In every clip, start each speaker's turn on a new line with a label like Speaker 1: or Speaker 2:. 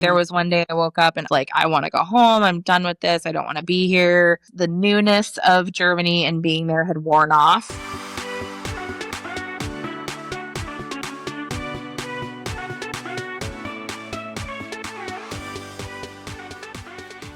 Speaker 1: There was one day I woke up and like, I want to go home. I'm done with this. I don't want to be here. The newness of Germany and being there had worn off.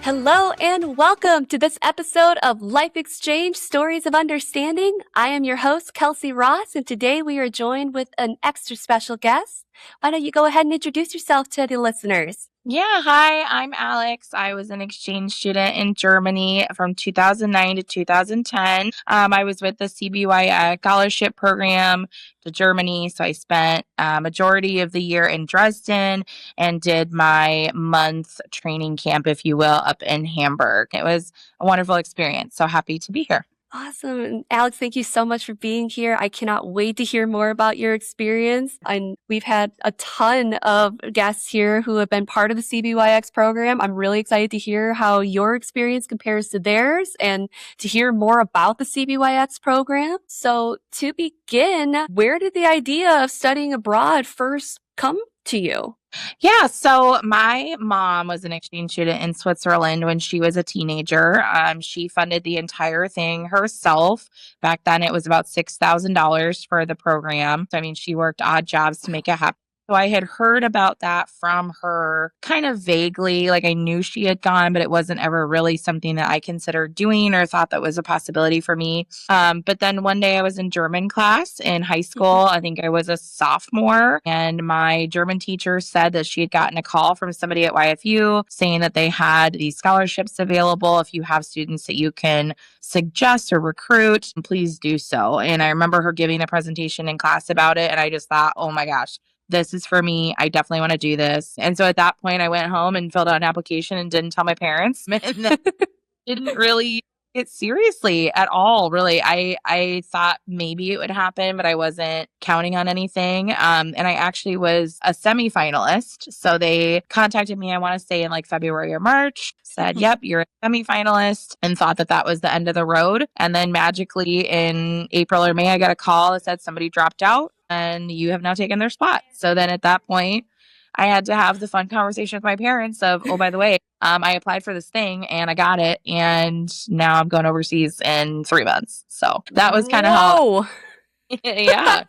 Speaker 2: Hello and welcome to this episode of Life Exchange Stories of Understanding. I am your host, Kelsey Ross, and today we are joined with an extra special guest. Why don't you go ahead and introduce yourself to the listeners?
Speaker 1: Yeah, hi, I'm Alex. I was an exchange student in Germany from 2009 to 2010. I was with the CBYX scholarship program to Germany. So I spent a majority of the year in Dresden and did my month training camp, if you will, up in Hamburg. It was a wonderful experience. So happy to be here.
Speaker 2: Awesome. And Alex, thank you so much for being here. I cannot wait to hear more about your experience. And we've had a ton of guests here who have been part of the CBYX program. I'm really excited to hear how your experience compares to theirs and to hear more about the CBYX program. So to begin, where did the idea of studying abroad first come to you?
Speaker 1: Yeah, so my mom was an exchange student in Switzerland when she was a teenager. She funded the entire thing herself. Back then, it was about $6,000 for the program. So, I mean, she worked odd jobs to make it happen. So I had heard about that from her kind of vaguely, like I knew she had gone, but it wasn't ever really something that I considered doing or thought that was a possibility for me. But then one day I was in German class in high school. I think I was a sophomore, and my German teacher said that she had gotten a call from somebody at YFU saying that they had these scholarships available. If you have students that you can suggest or recruit, please do so. And I remember her giving a presentation in class about it, and I just thought, oh my gosh, this is for me. I definitely want to do this. And so at that point, I went home and filled out an application and didn't tell my parents. And then didn't really take it seriously at all, really. I thought maybe it would happen, but I wasn't counting on anything. And I actually was a semifinalist. So they contacted me, I want to say in like February or March, said, yep, you're a semifinalist, and thought that that was the end of the road. And then magically in April or May, I got a call that said somebody dropped out and you have now taken their spot. So then at that point, I had to have the fun conversation with my parents of, oh, by the way, I applied for this thing and I got it. And now I'm going overseas in 3 months. So that was kind of how. Yeah.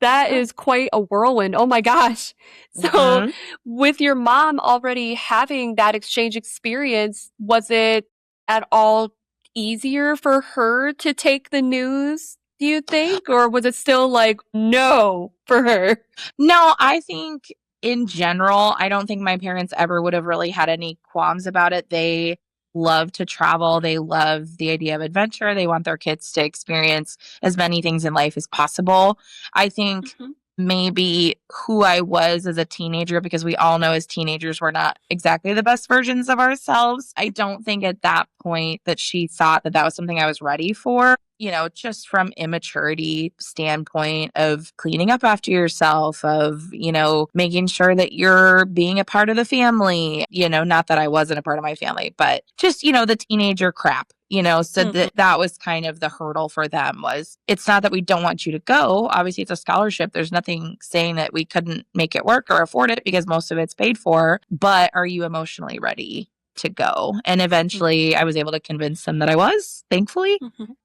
Speaker 2: That is quite a whirlwind. Oh my gosh. So with your mom already having that exchange experience, was it at all easier for her to take the news, do you think? Or was it still like, no for her?
Speaker 1: No, I think in general, I don't think my parents ever would have really had any qualms about it. They love to travel. They love the idea of adventure. They want their kids to experience as many things in life as possible. I think maybe who I was as a teenager, because we all know as teenagers, we're not exactly the best versions of ourselves. I don't think at that point that she thought that that was something I was ready for. You know, just from immaturity standpoint of cleaning up after yourself, of, you know, making sure that you're being a part of the family, you know, not that I wasn't a part of my family, but just, you know, the teenager crap, you know, so that was kind of the hurdle for them. Was it's not that we don't want you to go. Obviously, it's a scholarship. There's nothing saying that we couldn't make it work or afford it because most of it's paid for, but are you emotionally ready to go? And eventually I was able to convince them that I was, thankfully,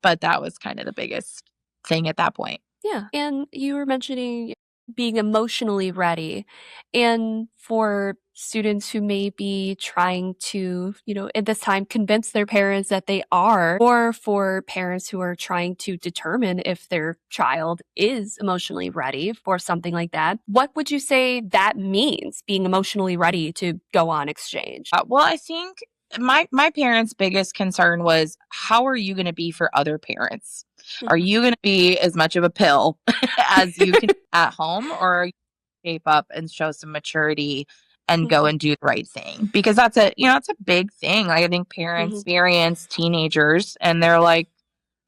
Speaker 1: but that was kind of the biggest thing at that point.
Speaker 2: Yeah. And you were mentioning being emotionally ready. And for students who may be trying to, you know, at this time convince their parents that they are, or for parents who are trying to determine if their child is emotionally ready for something like that, what would you say that means, being emotionally ready to go on exchange?
Speaker 1: Well, I think my parents' biggest concern was, how are you going to be for other parents? Are you going to be as much of a pill as you can at home, or are you shape up and show some maturity and go and do the right thing? Because that's a, you know, it's a big thing. Like, I think parents experience teenagers and they're like,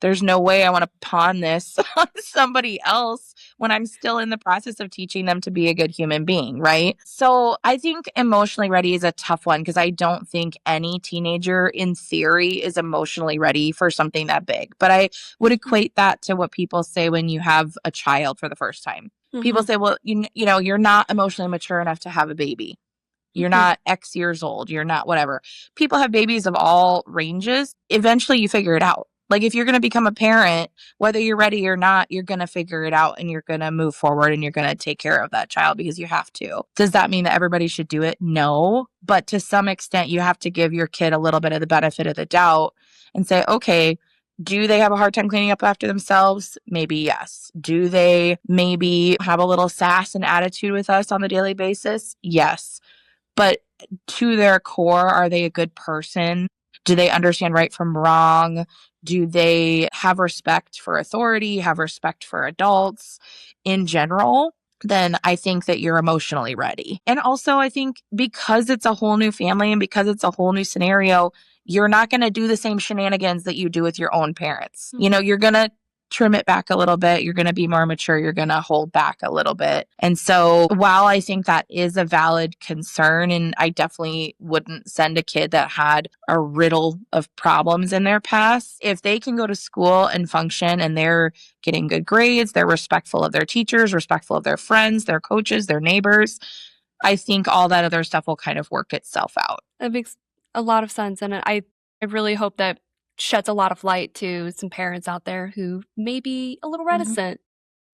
Speaker 1: there's no way I want to pawn this on somebody else when I'm still in the process of teaching them to be a good human being, right? So I think emotionally ready is a tough one, because I don't think any teenager in theory is emotionally ready for something that big. But I would equate that to what people say when you have a child for the first time. People say, well, you know, you're not emotionally mature enough to have a baby. You're not X years old. You're not whatever. People have babies of all ranges. Eventually you figure it out. Like if you're going to become a parent, whether you're ready or not, you're going to figure it out and you're going to move forward and you're going to take care of that child because you have to. Does that mean that everybody should do it? No. But to some extent, you have to give your kid a little bit of the benefit of the doubt and say, okay, do they have a hard time cleaning up after themselves? Maybe yes. Do they maybe have a little sass and attitude with us on a daily basis? Yes. But to their core, are they a good person? Do they understand right from wrong? Do they have respect for authority, have respect for adults in general? Then I think that you're emotionally ready. And also, I think because it's a whole new family and because it's a whole new scenario, you're not going to do the same shenanigans that you do with your own parents. You know, you're going to trim it back a little bit. You're going to be more mature. You're going to hold back a little bit. And so while I think that is a valid concern, and I definitely wouldn't send a kid that had a riddle of problems in their past, if they can go to school and function and they're getting good grades, they're respectful of their teachers, respectful of their friends, their coaches, their neighbors, I think all that other stuff will kind of work itself out.
Speaker 2: That makes a lot of sense. And I really hope that sheds a lot of light to some parents out there who may be a little reticent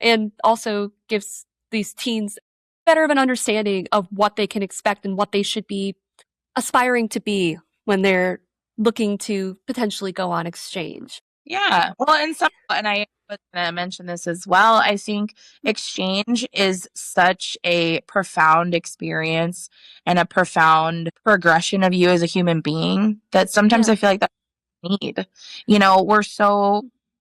Speaker 2: and also gives these teens better of an understanding of what they can expect and what they should be aspiring to be when they're looking to potentially go on exchange.
Speaker 1: Yeah. Well, and I was going to mention this as well. I think exchange is such a profound experience and a profound progression of you as a human being that sometimes I feel like that's what we need. You know,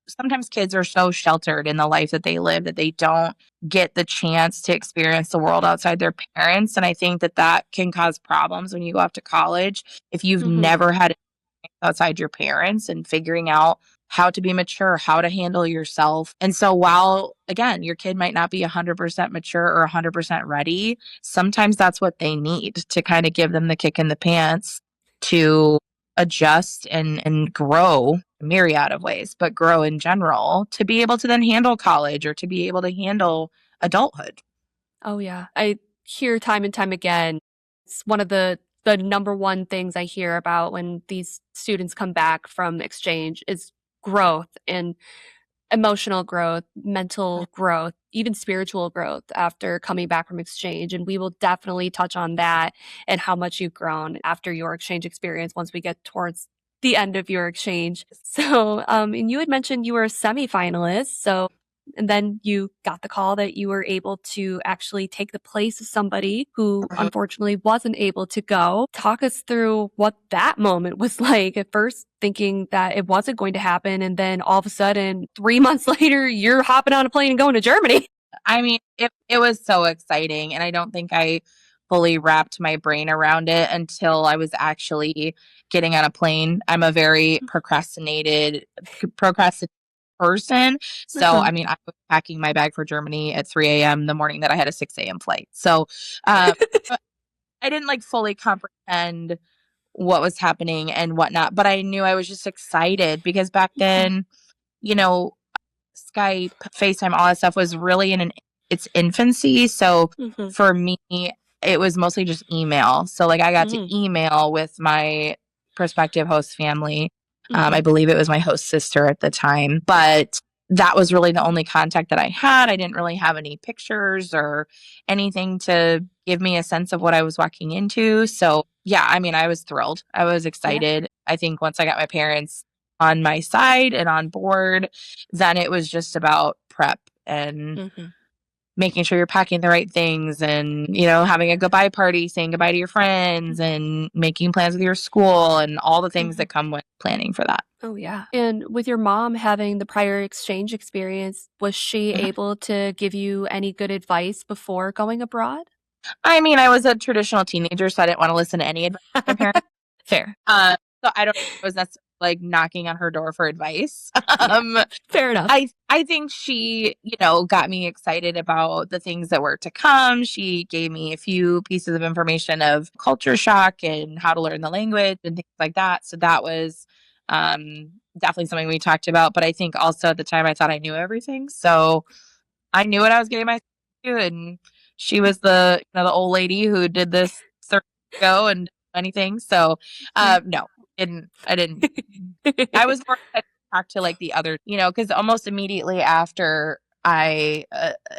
Speaker 1: sometimes kids are so sheltered in the life that they live that they don't get the chance to experience the world outside their parents. And I think that that can cause problems when you go off to college. If you've never had outside your parents and figuring out how to be mature, how to handle yourself. And so while, again, your kid might not be 100% mature or 100% ready, sometimes that's what they need to kind of give them the kick in the pants to adjust and grow a myriad of ways, but grow in general to be able to then handle college or to be able to handle adulthood.
Speaker 2: Oh, yeah. I hear time and time again, it's one of the number one things I hear about when these students come back from exchange is growth and emotional growth, mental growth, even spiritual growth after coming back from exchange. And we will definitely touch on that and how much you've grown after your exchange experience once we get towards the end of your exchange. So, and you had mentioned you were a semifinalist. So, and then you got the call that you were able to actually take the place of somebody who unfortunately wasn't able to go. Talk us through what that moment was like at first, thinking that it wasn't going to happen. And then all of a sudden, 3 months later, you're hopping on a plane and going to Germany.
Speaker 1: I mean, it was so exciting. And I don't think I fully wrapped my brain around it until I was actually getting on a plane. I'm a very procrastinated person. So, I mean, I was packing my bag for Germany at 3 a.m. the morning that I had a 6 a.m. flight. So, I didn't like fully comprehend what was happening and whatnot, but I knew I was just excited because back then, you know, Skype, FaceTime, all that stuff was really in its infancy. So for me, it was mostly just email. So like I got to email with my prospective host family. I believe it was my host sister at the time, but that was really the only contact that I had. I didn't really have any pictures or anything to give me a sense of what I was walking into. So yeah, I mean, I was thrilled. I was excited. I think once I got my parents on my side and on board, then it was just about prep and making sure you're packing the right things and, you know, having a goodbye party, saying goodbye to your friends and making plans with your school and all the things that come with planning for that.
Speaker 2: Oh, yeah. And with your mom having the prior exchange experience, was she able to give you any good advice before going abroad?
Speaker 1: I mean, I was a traditional teenager, so I didn't want to listen to any advice from my parents.
Speaker 2: Fair.
Speaker 1: So I don't know if it was necessarily like knocking on her door for advice.
Speaker 2: Fair enough.
Speaker 1: I think she, you know, got me excited about the things that were to come. She gave me a few pieces of information of culture shock and how to learn the language and things like that. So that was definitely something we talked about. But I think also at the time I thought I knew everything. So I knew what I was getting myself into. And she was the old lady who did this go and do anything. So, no, I didn't. I was more excited to talk to like the other, because almost immediately after I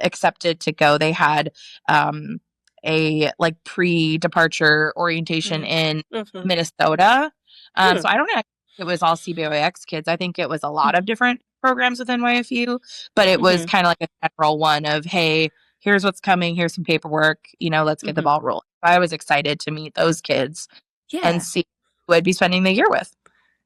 Speaker 1: accepted to go, they had um, a like pre-departure orientation in
Speaker 2: Mhm.
Speaker 1: Minnesota.
Speaker 2: Hmm.
Speaker 1: So I don't know if it was all CBYX kids. I think it was a lot of different programs within YFU, but it was
Speaker 2: Mhm.
Speaker 1: kind of like a general one of, hey, here's what's coming, here's some paperwork, let's get the
Speaker 2: Mhm.
Speaker 1: ball rolling. I was excited to meet those kids and
Speaker 2: Yeah.
Speaker 1: see who I'd be spending the year with.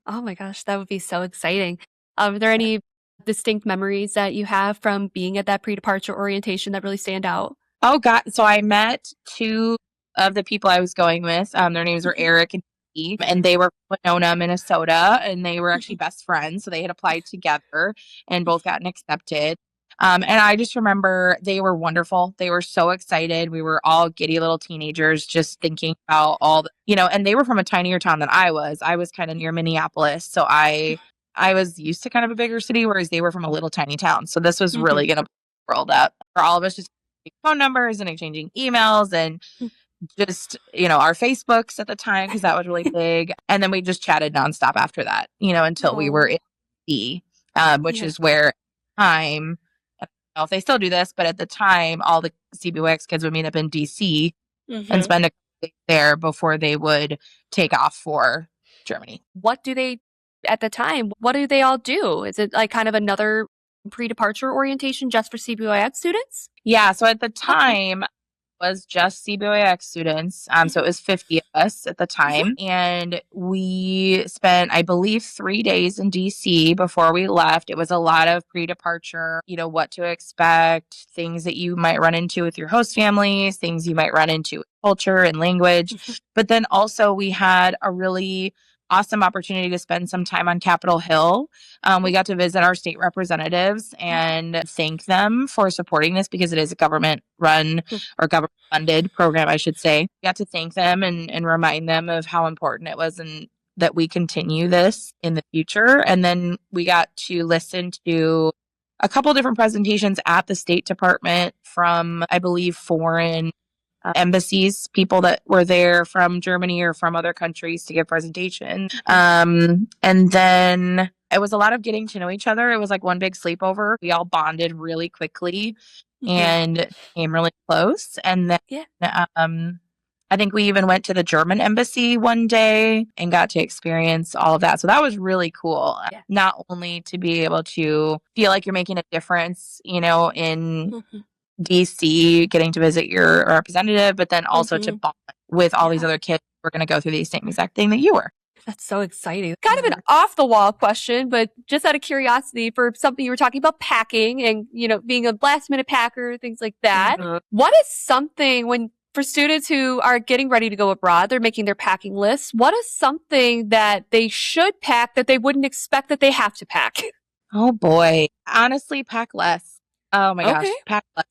Speaker 2: Oh my gosh, that would be so exciting. Are there any distinct memories that you have from being at that pre-departure orientation that really stand out?
Speaker 1: Oh God. So I met two of the people I was going with. Their names were
Speaker 2: Mhm.
Speaker 1: Eric and Steve, and they were from Winona, Minnesota, and they were actually
Speaker 2: Mhm.
Speaker 1: best friends. So they had applied together and both gotten accepted. And I just remember they were wonderful. They were so excited. We were all giddy little teenagers just thinking about all and they were from a tinier town than I was. I was kind of near Minneapolis. So I was used to kind of a bigger city, whereas they were from a little tiny town. So this was
Speaker 2: Mhm.
Speaker 1: really going to world up for all of us, just phone numbers and exchanging emails and just our Facebooks at the time because that was really big, and then we just chatted nonstop after that, until we were
Speaker 2: Oh,
Speaker 1: in D.C., which
Speaker 2: yeah.
Speaker 1: is where time I don't know if they still do this, but at the time all the CBYX kids would meet up in DC and
Speaker 2: Mhm.
Speaker 1: spend a couple days there before they would take off for Germany.
Speaker 2: What do they at the time, what do they all do? Is it like kind of another pre-departure orientation just for CBYX students?
Speaker 1: Yeah, so at the
Speaker 2: Okay.
Speaker 1: time was just CBYX students. So it
Speaker 2: Mhm.
Speaker 1: was 50 of us at the
Speaker 2: Mhm.
Speaker 1: time. And we spent, I believe, 3 days in DC before we left. It was a lot of pre departure, what to expect, things that you might run into with your host families, things you might run into with culture and language.
Speaker 2: Mhm.
Speaker 1: But then also, we had a really awesome opportunity to spend some time on Capitol Hill. We got to visit our state representatives and thank them for supporting this because it is a government run or government funded program, I should say. We got to thank them and remind them of how important it was and that we continue this in the future. And then we got to listen to a couple different presentations at the State Department from, I believe, foreign embassies, people that were there from Germany or from other countries to give presentations.
Speaker 2: Mhm.
Speaker 1: And then it was a lot of getting to know each other. It was like one big sleepover. We all bonded really quickly
Speaker 2: Mhm.
Speaker 1: and became really close. And then
Speaker 2: Yeah.
Speaker 1: um, I think we even went to the German embassy one day and got to experience all of that. So that was really cool.
Speaker 2: Yeah.
Speaker 1: Not only to be able to feel like you're making a difference, in
Speaker 2: Mhm.
Speaker 1: DC, getting to visit your representative, but then also to
Speaker 2: Mhm.
Speaker 1: bond with all these
Speaker 2: Yeah.
Speaker 1: other kids who are going to go through the same exact thing that you were.
Speaker 2: That's so exciting. Kind of an off the wall question, but just out of curiosity for something you were talking about packing and, being a last minute packer, things like that.
Speaker 1: Mhm.
Speaker 2: What is something when for students who are getting ready to go abroad, they're making their packing lists. What is something that they should pack that they wouldn't expect that they have to pack?
Speaker 1: Oh boy. Honestly, pack less. Oh my
Speaker 2: Okay.
Speaker 1: gosh, pack less.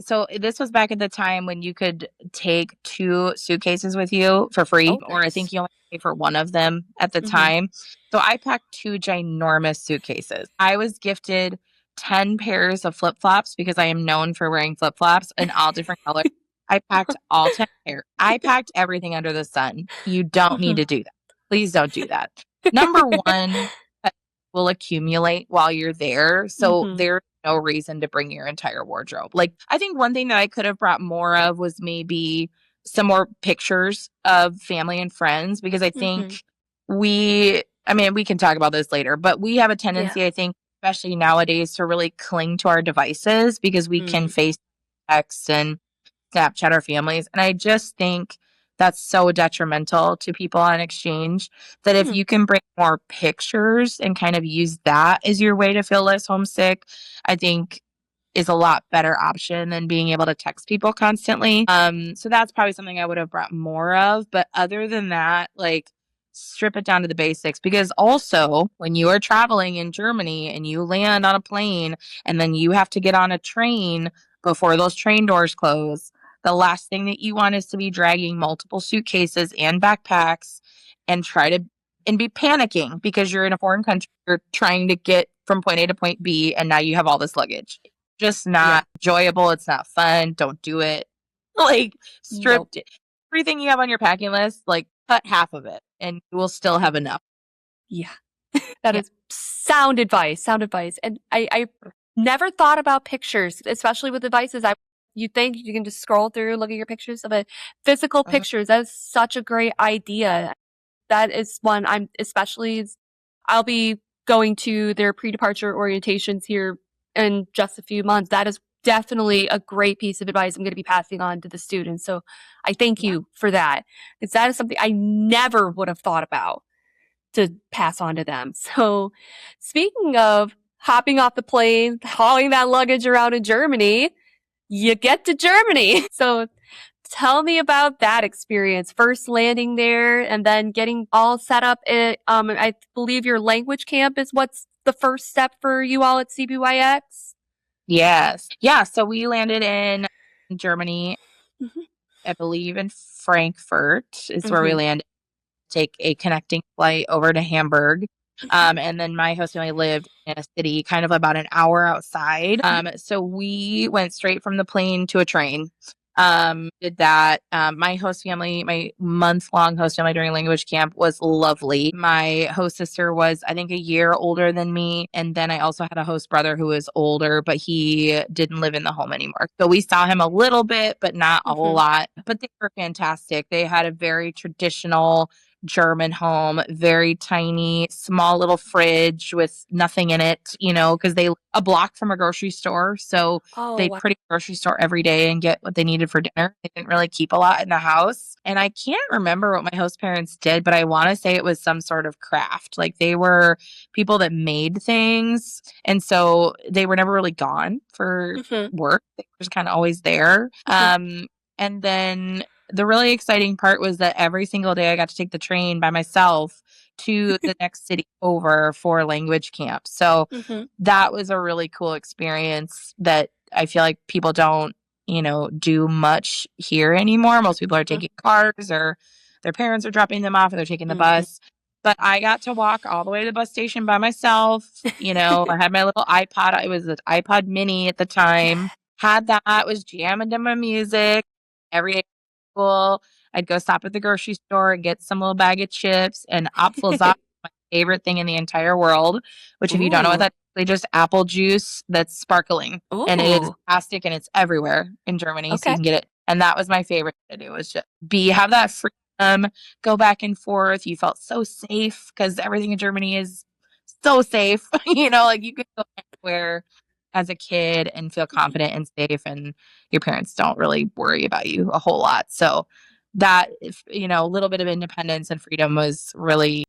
Speaker 1: So this was back at the time when you could take two suitcases with you for free,
Speaker 2: Oh,
Speaker 1: or I
Speaker 2: nice.
Speaker 1: think you only pay for one of them at the
Speaker 2: Mhm.
Speaker 1: time. So I packed two ginormous suitcases. I was gifted 10 pairs of flip flops because I am known for wearing flip flops in all different colors. I packed all 10 pairs. I packed everything under the sun. You don't need
Speaker 2: Mhm.
Speaker 1: to do that. Please don't do that. Number one, will accumulate while you're there. So
Speaker 2: Mhm.
Speaker 1: there's no reason to bring your entire wardrobe. Like, I think one thing that I could have brought more of was maybe some more pictures of family and friends because I
Speaker 2: Mhm.
Speaker 1: think I mean, we can talk about this later, but we have a
Speaker 2: Yeah.
Speaker 1: tendency, I think, especially nowadays, to really cling to our devices because we can
Speaker 2: Mm.
Speaker 1: face text and Snapchat our families. And I just think that's so detrimental to people on exchange that if
Speaker 2: Hmm.
Speaker 1: you can bring more pictures and kind of use that as your way to feel less homesick, I think is a lot better option than being able to text people constantly. So that's probably something I would have brought more of. But other than that, like strip it down to the basics because also when you are traveling in Germany and you land on a plane and then you have to get on a train before those train doors close, the last thing that you want is to be dragging multiple suitcases and backpacks and and be panicking because you're in a foreign country, you're trying to get from point A to point B, and now you have all this luggage. Just
Speaker 2: Yeah.
Speaker 1: not enjoyable. It's not fun. Don't do it. Like,
Speaker 2: Nope.
Speaker 1: stripped it. everything you have on your packing list, like cut half of it and you will still have enough.
Speaker 2: Yeah. That
Speaker 1: Yeah.
Speaker 2: is sound advice. Sound advice. And I never thought about pictures, especially with devices. You think you can just scroll through, look at your pictures, but physical
Speaker 1: Mhm.
Speaker 2: pictures, that's such a great idea. That is one I'm especially, I'll be going to their pre-departure orientations here in just a few months. That is definitely a great piece of advice I'm going to be passing on to the students. So I thank
Speaker 1: Yeah.
Speaker 2: you for that, because that is something I never would have thought about to pass on to them. So speaking of hopping off the plane, hauling that luggage around in Germany, you get to Germany. So tell me about that experience. First landing there and then getting all set up. I believe your language camp is what's the first step for you all at CBYX.
Speaker 1: Yes. Yeah. So we landed in Germany,
Speaker 2: Mm-hmm.
Speaker 1: I believe in Frankfurt is where we
Speaker 2: Mm-hmm.
Speaker 1: landed. Take a connecting flight over to Hamburg. And then my host family lived in a city kind of about an hour outside. So we went straight from the plane to a train. Did that. My host family, my month-long host family during language camp was lovely. My host sister was, I think, a year older than me. And then I also had a host brother who was older, but he didn't live in the home anymore. So we saw him a little bit, but not a whole
Speaker 2: Mm-hmm.
Speaker 1: lot. But they were fantastic. They had a very traditional German home, very tiny, small little fridge with nothing in it, because they a block from a grocery store. So
Speaker 2: Oh,
Speaker 1: they'd
Speaker 2: wow.
Speaker 1: pretty grocery store every day and get what they needed for dinner. They didn't really keep a lot in the house. And I can't remember what my host parents did, but I want to say it was some sort of craft. Like they were people that made things. And so they were never really gone for
Speaker 2: Mm-hmm.
Speaker 1: work. They were just kind of always there.
Speaker 2: Mm-hmm.
Speaker 1: And then the really exciting part was that every single day I got to take the train by myself to the next city over for language camp. So
Speaker 2: Mm-hmm.
Speaker 1: that was a really cool experience that I feel like people don't, do much here anymore. Most people are taking cars or their parents are dropping them off or they're taking the
Speaker 2: Mm-hmm.
Speaker 1: bus. But I got to walk all the way to the bus station by myself. I had my little iPod. It was an iPod mini at the time. Had that, was jamming to my music every day at school. I'd go stop at the grocery store and get some little bag of chips and Apfelsaft, my favorite thing in the entire world, which if you don't know what
Speaker 2: Ooh.
Speaker 1: that is, they just apple juice that's sparkling. And it is
Speaker 2: Ooh.
Speaker 1: plastic and it's everywhere in Germany. So you
Speaker 2: Okay.
Speaker 1: can get it. And that was my favorite to do was just have that freedom, go back and forth. You felt so safe because everything in Germany is so safe. Like you can go anywhere as a kid and feel confident and safe and your parents don't really worry about you a whole lot. So that, a little bit of independence and freedom was really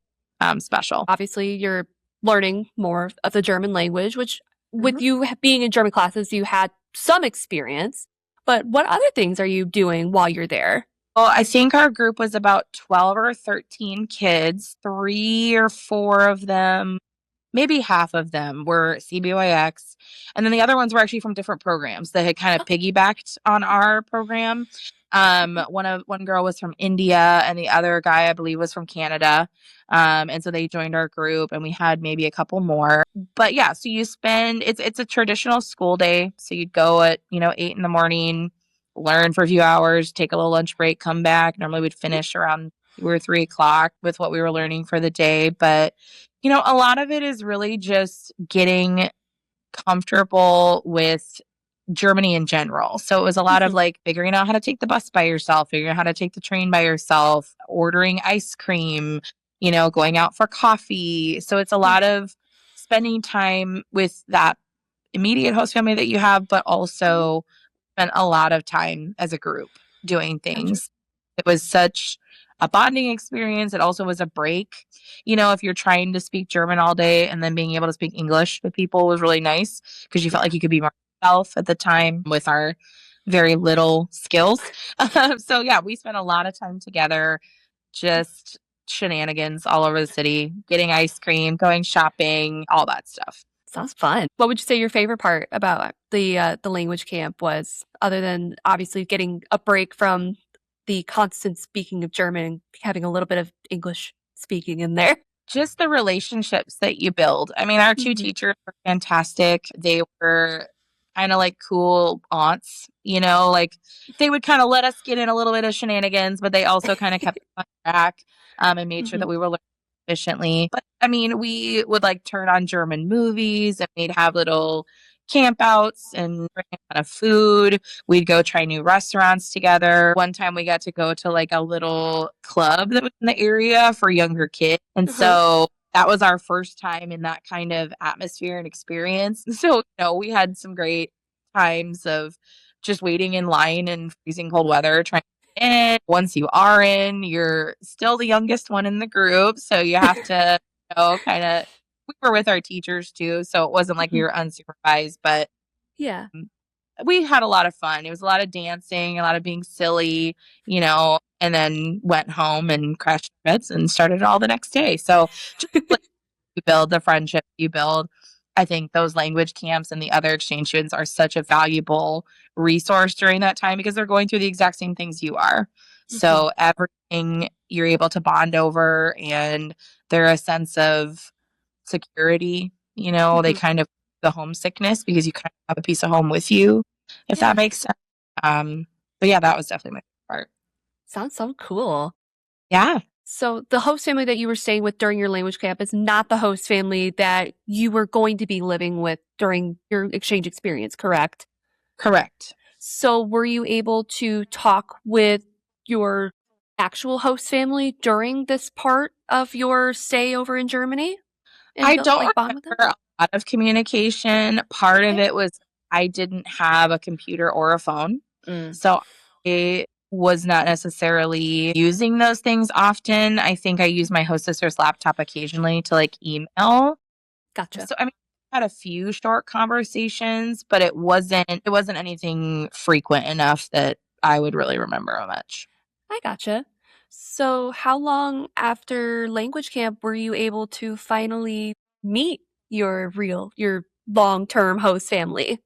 Speaker 1: special.
Speaker 2: Obviously, you're learning more of the German language, which
Speaker 1: Mhm.
Speaker 2: with you being in German classes, you had some experience. But what other things are you doing while you're there?
Speaker 1: Well, I think our group was about 12 or 13 kids, 3 or 4 of them, maybe half of them were CBYX. And then the other ones were actually from different programs that had kind of
Speaker 2: Okay.
Speaker 1: piggybacked on our program. One girl was from India and the other guy, I believe, was from Canada. And so they joined our group and we had maybe a couple more. But yeah, so it's a traditional school day. So you'd go at, 8 in the morning, learn for a few hours, take a little lunch break, come back. Normally we'd finish around 2 or 3 o'clock with what we were learning for the day. But a lot of it is really just getting comfortable with Germany in general. So it was a lot of
Speaker 2: Mhm.
Speaker 1: like figuring out how to take the bus by yourself, figuring out how to take the train by yourself, ordering ice cream, going out for coffee. So it's a lot of spending time with that immediate host family that you have, but
Speaker 2: Mhm.
Speaker 1: also spent a lot of time as a group doing
Speaker 2: Gotcha.
Speaker 1: things. It was such a bonding experience. It also was a break. If you're trying to speak German all day and then being able to speak English with people was really nice because you felt
Speaker 2: Yeah.
Speaker 1: like you could be more yourself at the time with our very little skills. So yeah, we spent a lot of time together, just shenanigans all over the city, getting ice cream, going shopping, all that stuff.
Speaker 2: Sounds fun. What would you say your favorite part about the language camp was, other than obviously getting a break from the constant speaking of German, having a little bit of English speaking in there?
Speaker 1: Just the relationships that you build. I mean, our two
Speaker 2: Mhm.
Speaker 1: teachers were fantastic. They were kind of like cool aunts like they would kind of let us get in a little bit of shenanigans, but they also kind of kept us on track, and made sure
Speaker 2: Mhm.
Speaker 1: that we were learning efficiently. But I mean, we would like turn on German movies, and we'd have little campouts and bring a ton of food. We'd go try new restaurants together. One time we got to go to like a little club that was in the area for younger kids. And
Speaker 2: Uh-huh.
Speaker 1: so that was our first time in that kind of atmosphere and experience. So, we had some great times of just waiting in line in freezing cold weather, trying to get in. Once you are in, you're still the youngest one in the group. So you have to, kind of, we were with our teachers too. So it wasn't like we
Speaker 2: Mhm.
Speaker 1: were unsupervised, but
Speaker 2: Yeah.
Speaker 1: we had a lot of fun. It was a lot of dancing, a lot of being silly, and then went home and crashed our beds and started it all the next day. So just like you build the friendship you build. I think those language camps and the other exchange students are such a valuable resource during that time because they're going through the exact same things you are.
Speaker 2: Mhm.
Speaker 1: So everything you're able to bond over, and they're a sense of security, they
Speaker 2: Mhm.
Speaker 1: kind of the homesickness because you kind of have a piece of home with you, if that
Speaker 2: Yeah.
Speaker 1: makes sense. But yeah, that was definitely my favorite part.
Speaker 2: Sounds so cool.
Speaker 1: Yeah,
Speaker 2: So the host family that you were staying with during your language camp is not the host family that you were going to be living with during your exchange experience, correct?
Speaker 1: correct.
Speaker 2: So were you able to talk with your actual host family during this part of your stay over in Germany and
Speaker 1: I
Speaker 2: build
Speaker 1: don't
Speaker 2: like bond with them?
Speaker 1: remember a lot of communication. Part of
Speaker 2: Okay.
Speaker 1: it was I didn't have a computer or a phone.
Speaker 2: Mm,
Speaker 1: So I was not necessarily using those things often. I think I used my host sister's laptop occasionally to like email.
Speaker 2: gotcha.
Speaker 1: So I mean, I had a few short conversations, but it wasn't anything frequent enough that I would really remember much.
Speaker 2: I gotcha. So how long after language camp were you able to finally meet your long-term host family?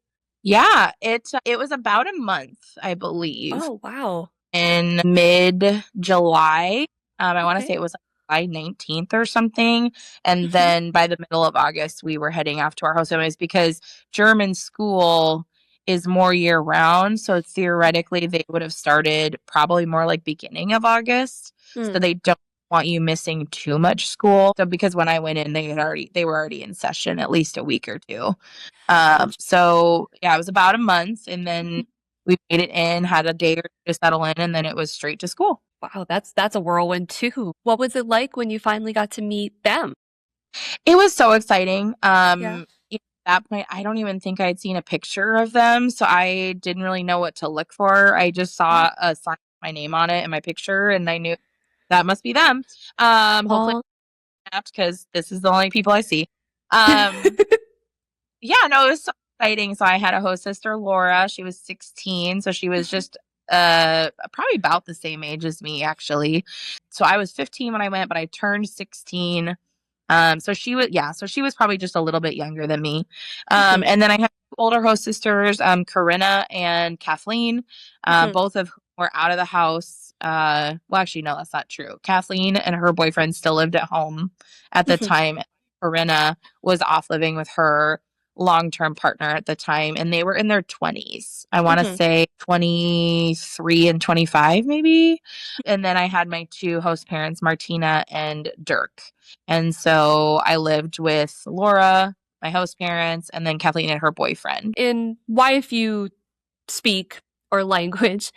Speaker 1: Yeah, it was about a month, I believe,
Speaker 2: Oh, wow.
Speaker 1: in mid-July. I want to say
Speaker 2: Okay.
Speaker 1: it was like July 19th or something. And
Speaker 2: Mhm.
Speaker 1: then by the middle of August, we were heading off to our host families because German school is more year round. So theoretically, they would have started probably more like beginning of August. So
Speaker 2: Mm.
Speaker 1: they don't want you missing too much school. So because when I went in, they were already in session at least a week or two.
Speaker 2: Gotcha.
Speaker 1: So yeah, it was about a month, and then we made it in, had a day or two to settle in, and then it was straight to school.
Speaker 2: Wow, that's a whirlwind too. What was it like when you finally got to meet them?
Speaker 1: It was so exciting.
Speaker 2: Yeah.
Speaker 1: At that point, I don't even think I had seen a picture of them, so I didn't really know what to look for. I just
Speaker 2: Yeah.
Speaker 1: saw a sign with my name on it and my picture, and I knew that must be them. Hopefully,
Speaker 2: Well,
Speaker 1: because this is the only people I see. Um, Yeah, no, it was so exciting. So I had a host sister, Laura. She was 16, so she was just probably about the same age as me actually. So I was 15 when I went, but I turned 16. So she was probably just a little bit younger than me.
Speaker 2: Mhm.
Speaker 1: And then I had two older host sisters, Corinna and Kathleen,
Speaker 2: Mhm.
Speaker 1: both of whom were out of the house. Well, actually, no, that's not true. Kathleen and her boyfriend still lived at home at the
Speaker 2: Mhm.
Speaker 1: time. Corinna was off living with her long-term partner at the time, and they were in their 20s. I want to
Speaker 2: Mhm.
Speaker 1: say 23 and 25 maybe. And then I had my two host parents, Martina and Dirk. And so I lived with Laura, my host parents, and then Kathleen and her boyfriend.
Speaker 2: In YFU speak or language,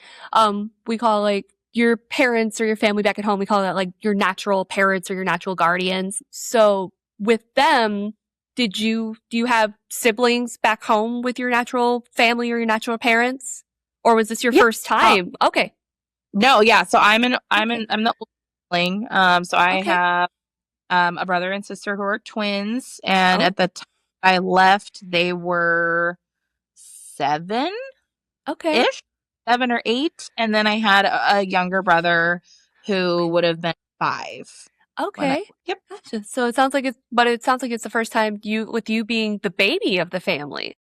Speaker 2: we call like your parents or your family back at home, we call that like your natural parents or your natural guardians. So with them, do you have siblings back home with your natural family or your natural parents? Or was this your
Speaker 1: Yeah.
Speaker 2: first time? Okay.
Speaker 1: No, yeah. So
Speaker 2: Okay.
Speaker 1: I'm the oldest sibling. So I
Speaker 2: Okay.
Speaker 1: have a brother and sister who are twins, and
Speaker 2: Oh,
Speaker 1: at the time I left, they were 7
Speaker 2: okay.
Speaker 1: ish, 7 or 8, and then I had a younger brother who would have been 5 when I.
Speaker 2: Okay.
Speaker 1: Yep.
Speaker 2: Gotcha. So it sounds like it's the first time with you being the baby of the family.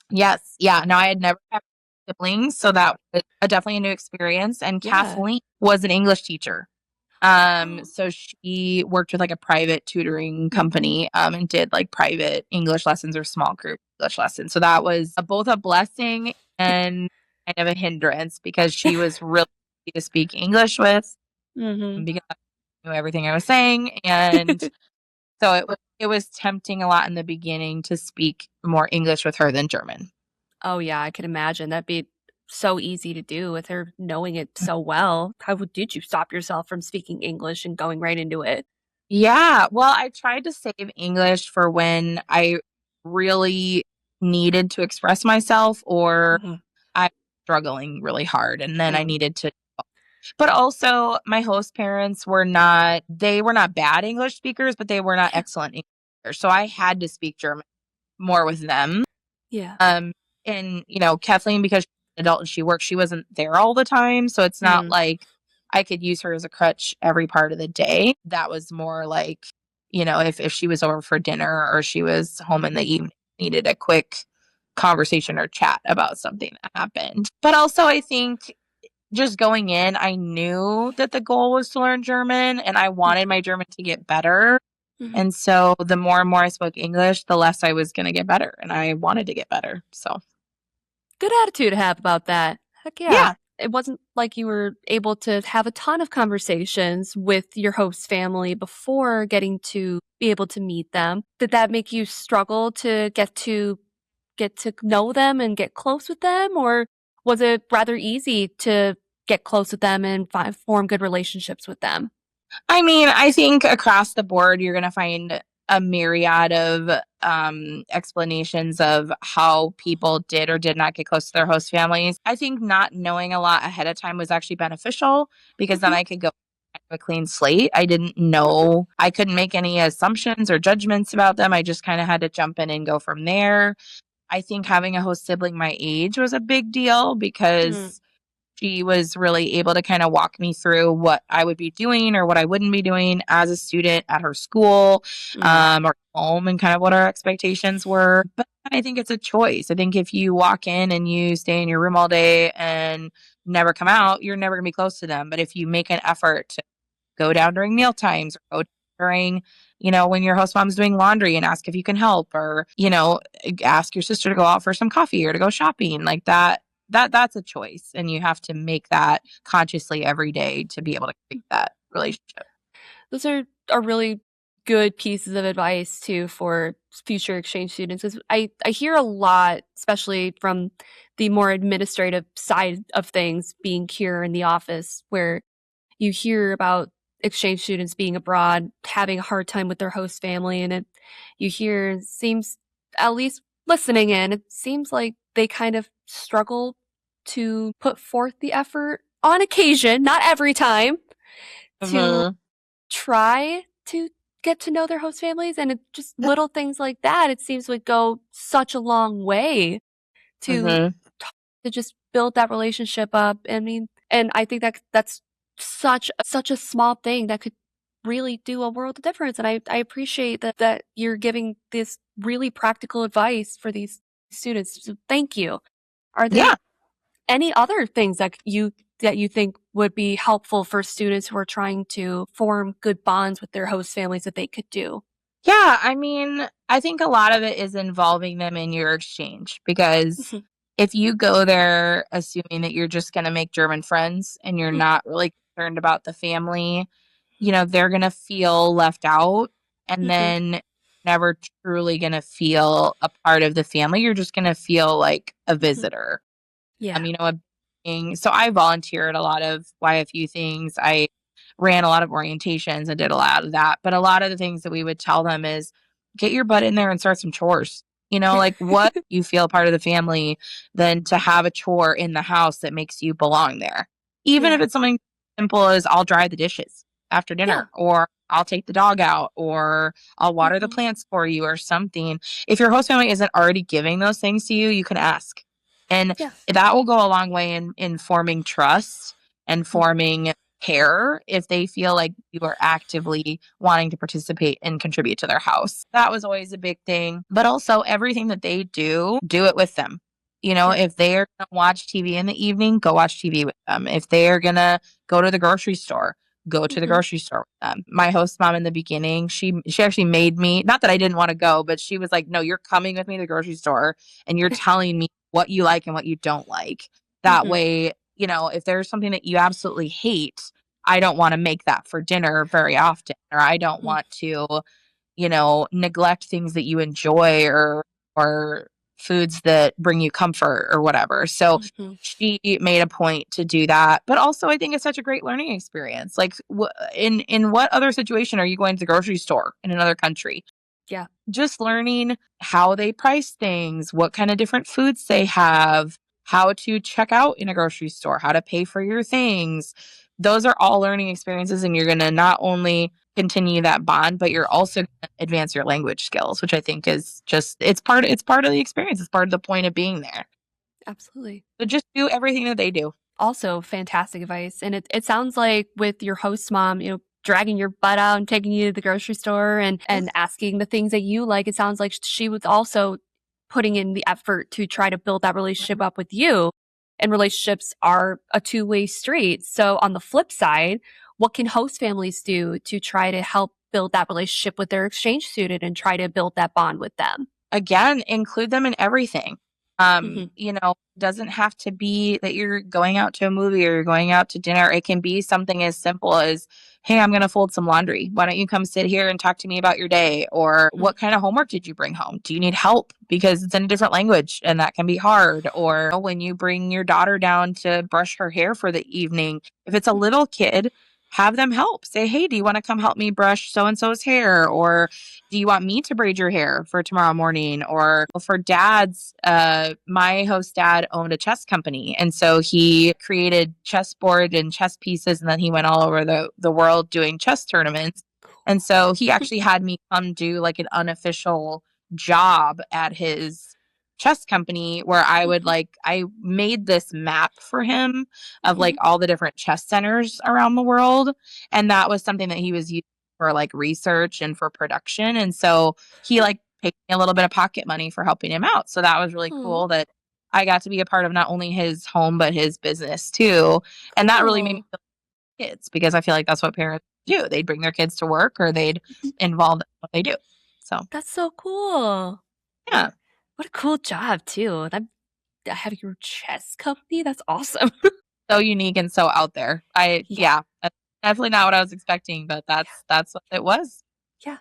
Speaker 1: Yes. Yeah. No, I had never had siblings, so that was definitely a new experience. And
Speaker 2: Yeah.
Speaker 1: Kathleen was an English teacher.
Speaker 2: Oh.
Speaker 1: So she worked with like a private tutoring
Speaker 2: Mhm.
Speaker 1: company, and did like private English lessons or small group English lessons. So that was both a blessing and kind of a hindrance because she was really easy to speak English with
Speaker 2: Hmm.
Speaker 1: because I knew everything I was saying. And so it was tempting a lot in the beginning to speak more English with her than German.
Speaker 2: Oh, yeah, I can imagine. That'd be so easy to do with her knowing it so well. Did you stop yourself from speaking English and going right into it?
Speaker 1: Yeah, well, I tried to save English for when I really needed to express myself or
Speaker 2: Hmm.
Speaker 1: I was struggling really hard and then I
Speaker 2: Mm.
Speaker 1: needed to. But also my host parents were not bad English speakers, but they were not
Speaker 2: Yeah.
Speaker 1: excellent English speakers. So I had to speak German more with them.
Speaker 2: Yeah.
Speaker 1: Um, and Kathleen, because she's an adult and she works, she wasn't there all the time. So it's not
Speaker 2: Mm.
Speaker 1: like I could use her as a crutch every part of the day. That was more like, if she was over for dinner or she was home in the evening, needed a quick conversation or chat about something that happened. But also I think just going in, I knew that the goal was to learn German and I wanted my German to get better.
Speaker 2: Mm-hmm.
Speaker 1: And so the more and more I spoke English, the less I was going to get better. And I wanted to get better. So,
Speaker 2: Good attitude to have about that. Heck yeah.
Speaker 1: yeah.
Speaker 2: It wasn't like you were able to have a ton of conversations with your host family before getting to be able to meet them. Did that make you struggle to get to know them and get close with them, or was it rather easy to get close with them and form good relationships with them?
Speaker 1: I mean, I think across the board, you're going to find a myriad of explanations of how people did or did not get close to their host families. I think not knowing a lot ahead of time was actually beneficial because then
Speaker 2: Hmm.
Speaker 1: I could go a clean slate. I didn't know, I couldn't make any assumptions or judgments about them. I just kind of had to jump in and go from there. I think having a host sibling my age was a big deal
Speaker 2: Mm.
Speaker 1: because she was really able to kind of walk me through what I would be doing or what I wouldn't be doing as a student at her school,
Speaker 2: Mm.
Speaker 1: or home, and kind of what our expectations were. But I think it's a choice. I think if you walk in and you stay in your room all day and never come out, you're never going to be close to them. But if you make an effort to go down during meal times or go during, when your host mom's doing laundry and ask if you can help or, ask your sister to go out for some coffee or to go shopping like that's a choice. And you have to make that consciously every day to be able to create that relationship.
Speaker 2: Those are really good pieces of advice too for future exchange students. 'Cause I hear a lot, especially from the more administrative side of things, being here in the office, where you hear about exchange students being abroad, having a hard time with their host family, and you hear it seems, at least listening in, it seems like they kind of struggle to put forth the effort on occasion, not every time, to
Speaker 1: Mm-hmm.
Speaker 2: try to get to know their host families, and it just little things like that, it seems would go such a long way to
Speaker 1: Mm-hmm.
Speaker 2: to just build that relationship up. I mean, and I think that's such a small thing that could really do a world of difference. And I appreciate that you're giving this really practical advice for these students. So thank you. Are there
Speaker 1: Yeah.
Speaker 2: any other things that you think would be helpful for students who are trying to form good bonds with their host families that they could do?
Speaker 1: Yeah, I mean, I think a lot of it is involving them in your exchange because
Speaker 2: Mhm.
Speaker 1: if you go there assuming that you're just going to make German friends and you're not really concerned about the family, they're going to feel left out and
Speaker 2: Mhm.
Speaker 1: then never truly going to feel a part of the family. You're just going to feel like a
Speaker 2: Mhm.
Speaker 1: visitor.
Speaker 2: Yeah.
Speaker 1: So I volunteered a lot of YFU things. I ran a lot of orientations and did a lot of that. But a lot of the things that we would tell them is get your butt in there and start some chores. Like what you feel part of the family than to have a chore in the house that makes you belong there. Even
Speaker 2: Yeah.
Speaker 1: if it's something simple as I'll dry the dishes after
Speaker 2: Yeah.
Speaker 1: dinner or I'll take the dog out or I'll water the
Speaker 2: Mhm.
Speaker 1: plants for you or something. If your host family isn't already giving those things to you, you can ask. And
Speaker 2: Yeah.
Speaker 1: that will go a long way in forming trust and
Speaker 2: Mhm.
Speaker 1: forming care if they feel like you are actively wanting to participate and contribute to their house. That was always a big thing. But also everything that they do it with them.
Speaker 2: Yeah.
Speaker 1: If they're going to watch TV in the evening, go watch TV with them. If they're going to go to the grocery store, go to the
Speaker 2: Mhm.
Speaker 1: grocery store with them. My host mom in the beginning, she actually made me, not that I didn't want to go, but she was like, "No, you're coming with me to the grocery store and you're telling me what you like and what you don't like." That
Speaker 2: Mhm.
Speaker 1: way, if there's something that you absolutely hate, I don't want to make that for dinner very often, or I don't
Speaker 2: Mm.
Speaker 1: want to, neglect things that you enjoy or foods that bring you comfort or whatever. So
Speaker 2: Mhm.
Speaker 1: she made a point to do that. But also I think it's such a great learning experience. Like in what other situation are you going to the grocery store in another country?
Speaker 2: Yeah.
Speaker 1: Just learning how they price things, what kind of different foods they have, how to check out in a grocery store, how to pay for your things. Those are all learning experiences, and you're going to not only continue that bond, but you're also going to advance your language skills, which I think is just it's part of the experience. It's part of the point of being there.
Speaker 2: Absolutely.
Speaker 1: So just do everything that they do.
Speaker 2: Also fantastic advice. And it sounds like with your host mom, dragging your butt out and taking you to the grocery store and asking the things that you like, it sounds like she was also putting in the effort to try to build that relationship up with you. And relationships are a two-way street. So on the flip side, what can host families do to try to help build that relationship with their exchange student and try to build that bond with them?
Speaker 1: Again, include them in everything.
Speaker 2: Hmm.
Speaker 1: Doesn't have to be that you're going out to a movie or you're going out to dinner. It can be something as simple as, hey, I'm going to fold some laundry. Why don't you come sit here and talk to me about your day? Or what kind of homework did you bring home? Do you need help? Because it's in a different language and that can be hard. Or when you bring your daughter down to brush her hair for the evening, if it's a little kid, have them help. Say, hey, do you want to come help me brush so and so's hair? Or do you want me to braid your hair for tomorrow morning? Or for dads, my host dad owned a chess company. And so he created chessboard and chess pieces. And then he went all over the world doing chess tournaments. And so he actually had me come do like an unofficial job at his chess company where I made this map for him of like all the different chess centers around the world. And that was something that he was using for like research and for production. And so he like paid me a little bit of pocket money for helping him out. So that was really
Speaker 2: Hmm.
Speaker 1: cool that I got to be a part of not only his home, but his business too. And that really made me
Speaker 2: Cool.
Speaker 1: feel like kids because I feel like that's what parents do. They'd bring their kids to work or they'd involve them in what they do. So
Speaker 2: That's so cool.
Speaker 1: yeah,
Speaker 2: What a cool job too. That having your chess company, that's awesome.
Speaker 1: so unique and so out there.
Speaker 2: Yeah,
Speaker 1: Yeah, that's definitely not what I was expecting, but that's what it was.
Speaker 2: yeah,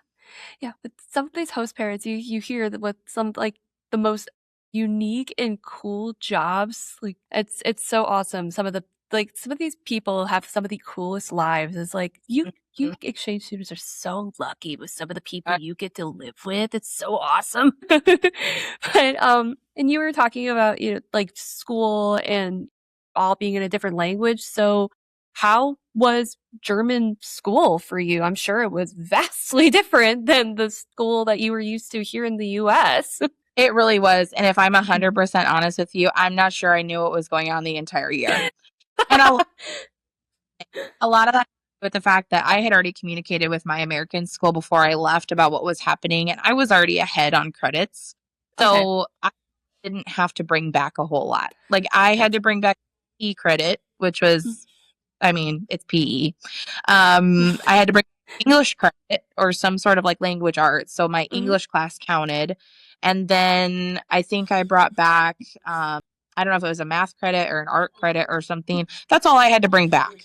Speaker 2: yeah. With some of these host parents, you hear that with some like the most unique and cool jobs. Like it's so awesome. Some of these people have some of the coolest lives. It's like you
Speaker 1: Mhm.
Speaker 2: exchange students are so lucky with some of the people
Speaker 1: I
Speaker 2: you get to live with. It's so awesome. But and you were talking about like school and all being in a different language. So how was German school for you? I'm sure it was vastly different than the school that you were used to here in the US.
Speaker 1: It really was, and if I'm
Speaker 2: Mhm.
Speaker 1: 100% honest with you, I'm not sure I knew what was going on the entire year. And a lot of that with the fact that I had already communicated with my American school before I left about what was happening, and I was already ahead on credits.
Speaker 2: Okay,
Speaker 1: So I didn't have to bring back a whole lot. Like I had
Speaker 2: that's
Speaker 1: to bring back E credit, which
Speaker 2: mm,
Speaker 1: was I mean, it's PE. I had to bring English credit or some sort of like language arts. So my
Speaker 2: mhm,
Speaker 1: English class counted. And then I think I brought back, I don't know if it was a math credit or an art credit or something. That's all I had to bring back.
Speaker 2: okay,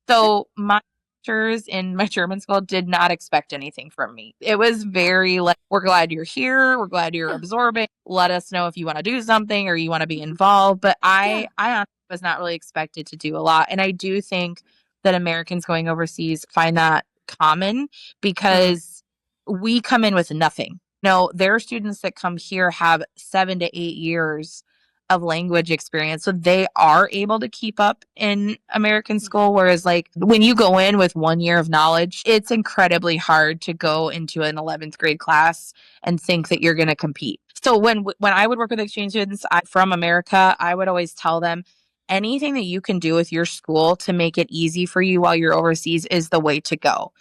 Speaker 1: So my teachers in my German school did not expect anything from me. It was very like, we're glad you're here. We're glad you're
Speaker 2: yeah,
Speaker 1: absorbing. Let us know if you want to do something or you want to be
Speaker 2: mhm,
Speaker 1: involved. But
Speaker 2: yeah,
Speaker 1: I honestly was not really expected to do a lot. And I do think that Americans going overseas find that common
Speaker 2: uh,
Speaker 1: because we come in with nothing. No, there are students that come here have 7 to 8 years of language experience. So they are able to keep up in American
Speaker 2: mm,
Speaker 1: school. Whereas, like, when you go in with 1 year of knowledge, it's incredibly hard to go into an 11th grade class and think that you're going to compete. So when I would work with exchange students from America, I would always tell them anything that you can do with your school to make it easy for you while you're overseas is the way to go.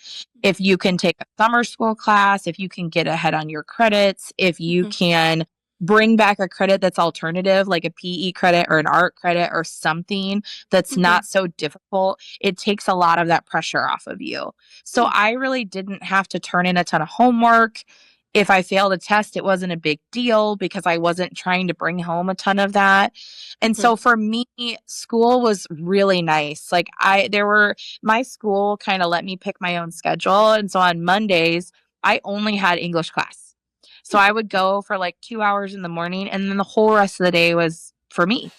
Speaker 1: If you can take a summer school class, if you can get ahead on your credits, if you
Speaker 2: mhm,
Speaker 1: can bring back a credit that's alternative, like a PE credit or an art credit or something that's
Speaker 2: mhm,
Speaker 1: not so difficult, it takes a lot of that pressure off of you. So
Speaker 2: mm,
Speaker 1: I really didn't have to turn in a ton of homework. if I failed a test, it wasn't a big deal because I wasn't trying to bring home a ton of that. And
Speaker 2: Mhm.
Speaker 1: so for me, school was really nice. Like my school kind of let me pick my own schedule. And so on Mondays, I only had English class. So I would go for like 2 hours in the morning, and then the whole rest of the day was for me.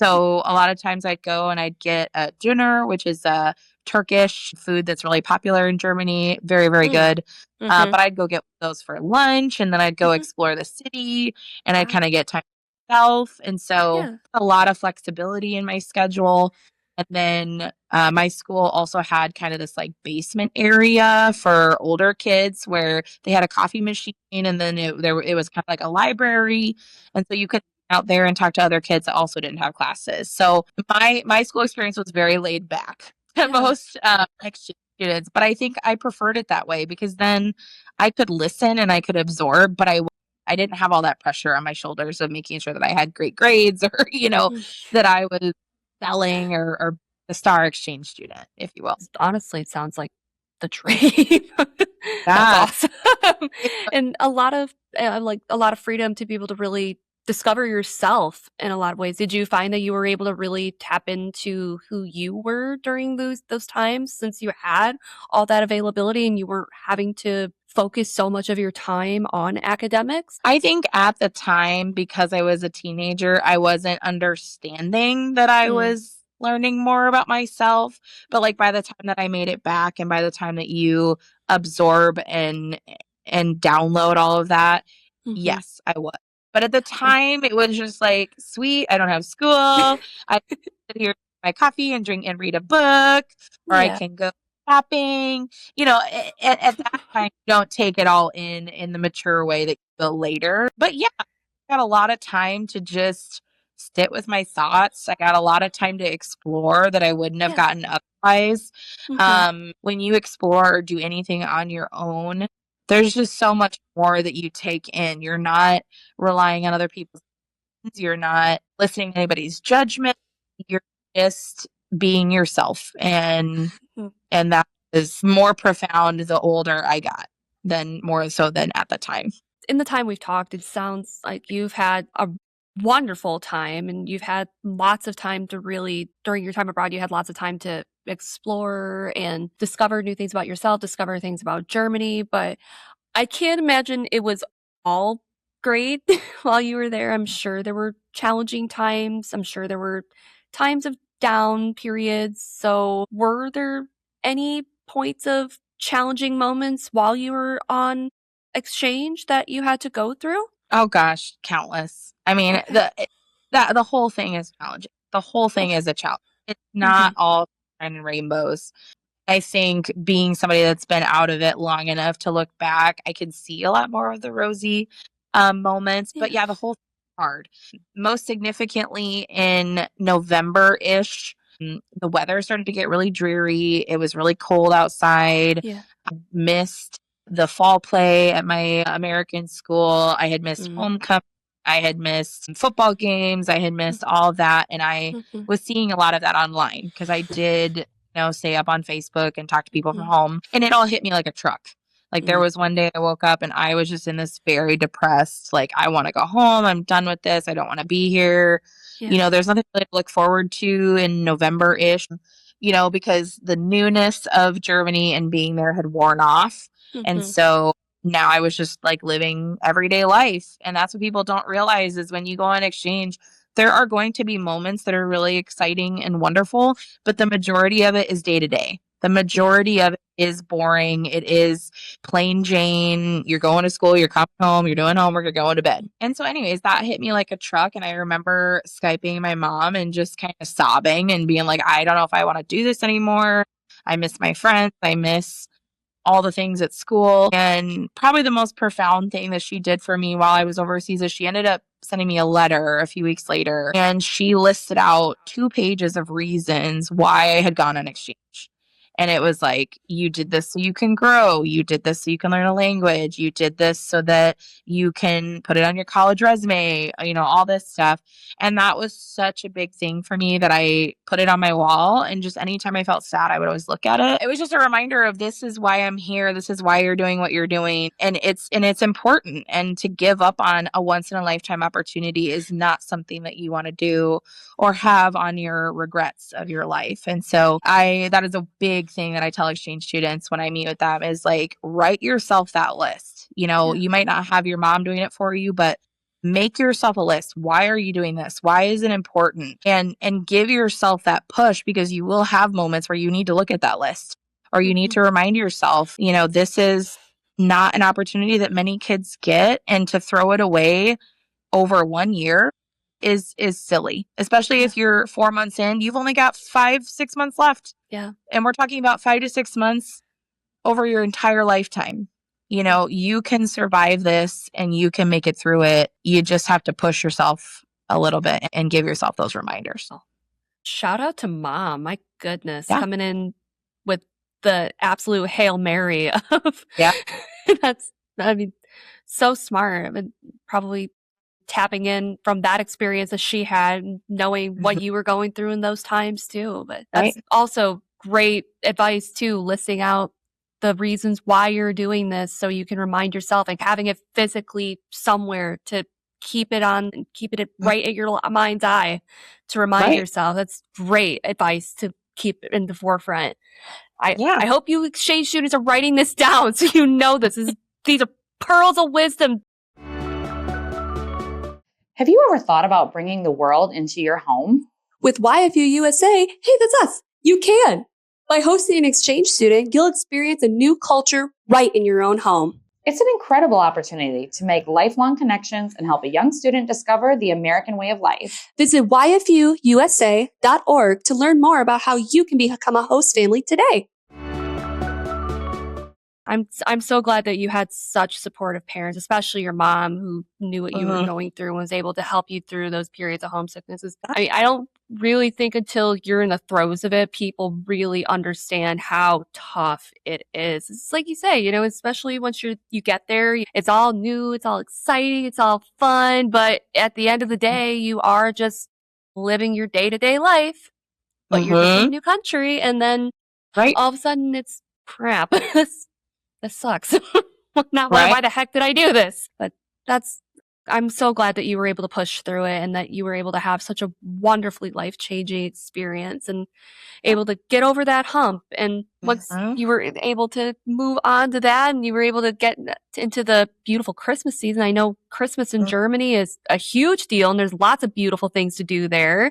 Speaker 1: So a lot of times I'd go and I'd get a Döner, which is a Turkish food that's really popular in Germany. Very, very
Speaker 2: Mm.
Speaker 1: good.
Speaker 2: Mhm.
Speaker 1: But I'd go get those for lunch, and then I'd go
Speaker 2: Mhm.
Speaker 1: explore the city, and I'd
Speaker 2: Wow.
Speaker 1: kind of get time to myself. And so
Speaker 2: Yeah.
Speaker 1: a lot of flexibility in my schedule. And then my school also had kind of this like basement area for older kids where they had a coffee machine, and then it was kind of like a library. And so you could out there and talk to other kids that also didn't have classes. So my school experience was very laid back to
Speaker 2: Yeah.
Speaker 1: most exchange students, but I think I preferred it that way because then I could listen and I could absorb, but I didn't have all that pressure on my shoulders of making sure that I had great grades or
Speaker 2: Mm.
Speaker 1: that I was selling or a star exchange student, if you will.
Speaker 2: Honestly, it sounds like the dream. That's
Speaker 1: Yeah.
Speaker 2: awesome. And a lot of freedom to be able to really discover yourself in a lot of ways. Did you find that you were able to really tap into who you were during those times since you had all that availability and you weren't having to focus so much of your time on academics?
Speaker 1: I think at the time, because I was a teenager, I wasn't understanding that I
Speaker 2: Mm.
Speaker 1: was learning more about myself. But like by the time that I made it back and by the time that you absorb and download all of that,
Speaker 2: Mhm.
Speaker 1: yes, I was. But at the time it was just like, sweet, I don't have school. I sit here, my coffee and drink and read a book, or I
Speaker 2: Yeah.
Speaker 1: can go shopping. At that time, you don't take it all in the mature way that you will later. But yeah, I got a lot of time to just sit with my thoughts. I got a lot of time to explore that I wouldn't have
Speaker 2: Yeah.
Speaker 1: gotten otherwise.
Speaker 2: Mhm.
Speaker 1: When you explore or do anything on your own, there's just so much more that you take in. You're not relying on other people's opinions. You're not listening to anybody's judgment. You're just being yourself.
Speaker 2: Mm.
Speaker 1: And that is more profound the older I got than more so than at the time.
Speaker 2: In the time we've talked, it sounds like you've had a wonderful time and you've had lots of time to really, during your time abroad, you had lots of time to explore and discover new things about yourself, discover things about Germany. But I can't imagine it was all great while you were there. I'm sure there were challenging times. I'm sure there were times of down periods. So, were there any points of challenging moments while you were on exchange that you had to go through?
Speaker 1: Oh gosh, countless. I mean,
Speaker 2: Okay.
Speaker 1: the whole thing is challenging. The whole thing
Speaker 2: Okay.
Speaker 1: is a challenge. It's not
Speaker 2: Mhm.
Speaker 1: all sunshine and rainbows. I think being somebody that's been out of it long enough to look back, I can see a lot more of the rosy moments. But
Speaker 2: Yeah.
Speaker 1: yeah, the whole thing is hard. Most significantly in November ish, the weather started to get really dreary. It was really cold outside.
Speaker 2: Yeah.
Speaker 1: I missed the fall play at my American school. I had missed
Speaker 2: Mm.
Speaker 1: homecoming. I had missed football games. I had
Speaker 2: Mm.
Speaker 1: missed all of that. And I
Speaker 2: Mhm.
Speaker 1: was seeing a lot of that online because I did stay up on Facebook and talk to people from
Speaker 2: Mhm.
Speaker 1: home. And it all hit me like a truck. Like there
Speaker 2: Mm.
Speaker 1: was one day I woke up and I was just in this very depressed, like, I want to go home. I'm done with this. I don't want to be here.
Speaker 2: Yeah.
Speaker 1: There's nothing really to look forward to in November ish, because the newness of Germany and being there had worn off. And
Speaker 2: Mhm.
Speaker 1: so now I was just like living everyday life. And that's what people don't realize is when you go on exchange, there are going to be moments that are really exciting and wonderful, but the majority of it is day to day. The
Speaker 2: Yeah.
Speaker 1: majority of it is boring. It is plain Jane. You're going to school, you're coming home, you're doing homework, you're going to bed. And so, anyways, that hit me like a truck. And I remember Skyping my mom and just kind of sobbing and being like, I don't know if I want to do this anymore. I miss my friends. I miss all the things at school. And probably the most profound thing that she did for me while I was overseas is she ended up sending me a letter a few weeks later. And she listed out 2 pages of reasons why I had gone on exchange. And it was like, you did this so you can grow. You did this so you can learn a language. You did this so that you can put it on your college resume, all this stuff. And that was such a big thing for me that I put it on my wall. And just anytime I felt sad, I would always look at it. It was just a reminder of, this is why I'm here. This is why you're doing what you're doing. And it's important. And to give up on a once in a lifetime opportunity is not something that you want to do or have on your regrets of your life. And so that is a big thing that I tell exchange students when I meet with them, is like, write yourself that list. You might not have your mom doing it for you, but make yourself a list. Why are you doing this? Why is it important? And give yourself that push, because you will have moments where you need to look at that list, or you need to remind yourself, this is not an opportunity that many kids get, and to throw it away over 1 year is silly, especially if you're 4 months in. You've only got 5-6 months left.
Speaker 2: Yeah.
Speaker 1: And we're talking about 5 to 6 months over your entire lifetime. You can survive this and you can make it through it. You just have to push yourself a little bit and give yourself those reminders.
Speaker 2: Shout out to mom. My goodness.
Speaker 1: Yeah.
Speaker 2: Coming in with the absolute Hail Mary of,
Speaker 1: yeah.
Speaker 2: So smart. I mean, probably tapping in from that experience that she had, knowing what you were going through in those times too. But that's also great advice too, listing out the reasons why you're doing this, so you can remind yourself, and having it physically somewhere to keep it on and keep it right at your mind's eye to remind yourself. That's great advice to keep in the forefront. I hope you exchange students are writing this down so you know these are pearls of wisdom.
Speaker 3: Have you ever thought about bringing the world into your home?
Speaker 2: With YFU USA, hey, that's us. You can. By hosting an exchange student, you'll experience a new culture right in your own home.
Speaker 3: It's an incredible opportunity to make lifelong connections and help a young student discover the American way of life.
Speaker 2: Visit yfuusa.org to learn more about how you can become a host family today. I'm so glad that you had such supportive parents, especially your mom, who knew what you were going through and was able to help you through those periods of homesickness. I don't really think until you're in the throes of it, people really understand how tough it is. It's like you say, especially once you get there, it's all new, it's all exciting, it's all fun. But at the end of the day, you are just living your day-to-day life, but you're just in a new country. And then all of a sudden it's crap. This sucks. Why the heck did I do this? But I'm so glad that you were able to push through it, and that you were able to have such a wonderfully life-changing experience and able to get over that hump. And once you were able to move on to that, and you were able to get into the beautiful Christmas season, I know Christmas in Germany is a huge deal, and there's lots of beautiful things to do there.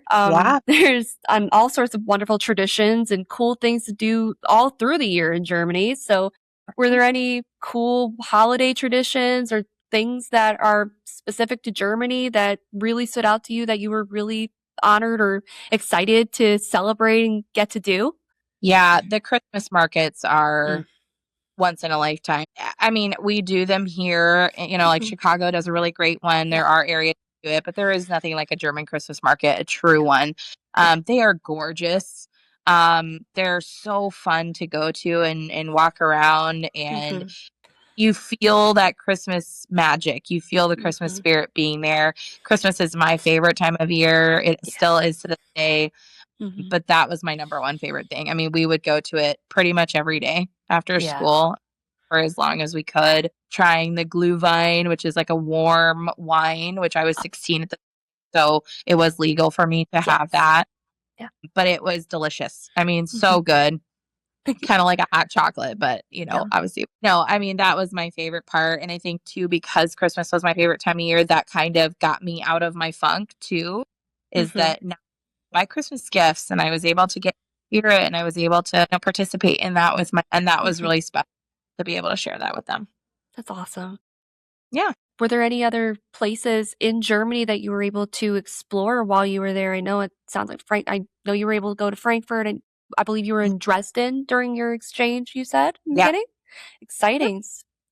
Speaker 2: There's all sorts of wonderful traditions and cool things to do all through the year in Germany. So were there any cool holiday traditions or things that are specific to Germany that really stood out to you, that you were really honored or excited to celebrate and get to do?
Speaker 1: Yeah, the Christmas markets are once in a lifetime. I mean, we do them here, like Chicago does a really great one. There are areas that do it, but there is nothing like a German Christmas market, a true one. They are gorgeous. They're so fun to go to and walk around, and you feel that Christmas magic. You feel the Christmas spirit being there. Christmas is my favorite time of year. It still is to this day. But that was my number one favorite thing. I mean, we would go to it pretty much every day after school for as long as we could. Trying the Glühwein, which is like a warm wine, which I was 16 at the time, so it was legal for me to have that.
Speaker 2: Yeah.
Speaker 1: But it was delicious. I mean, so good. Kind of like a hot chocolate, but obviously, no, I mean, that was my favorite part. And I think too, because Christmas was my favorite time of year, that kind of got me out of my funk too, is that now I buy Christmas gifts, and I was able to get spirit, and I was able to participate in that and that was really special to be able to share that with them.
Speaker 2: That's awesome.
Speaker 1: Yeah.
Speaker 2: Were there any other places in Germany that you were able to explore while you were there? I know it sounds like I know you were able to go to Frankfurt, and I believe you were in Dresden during your exchange, you said in the beginning? Exciting.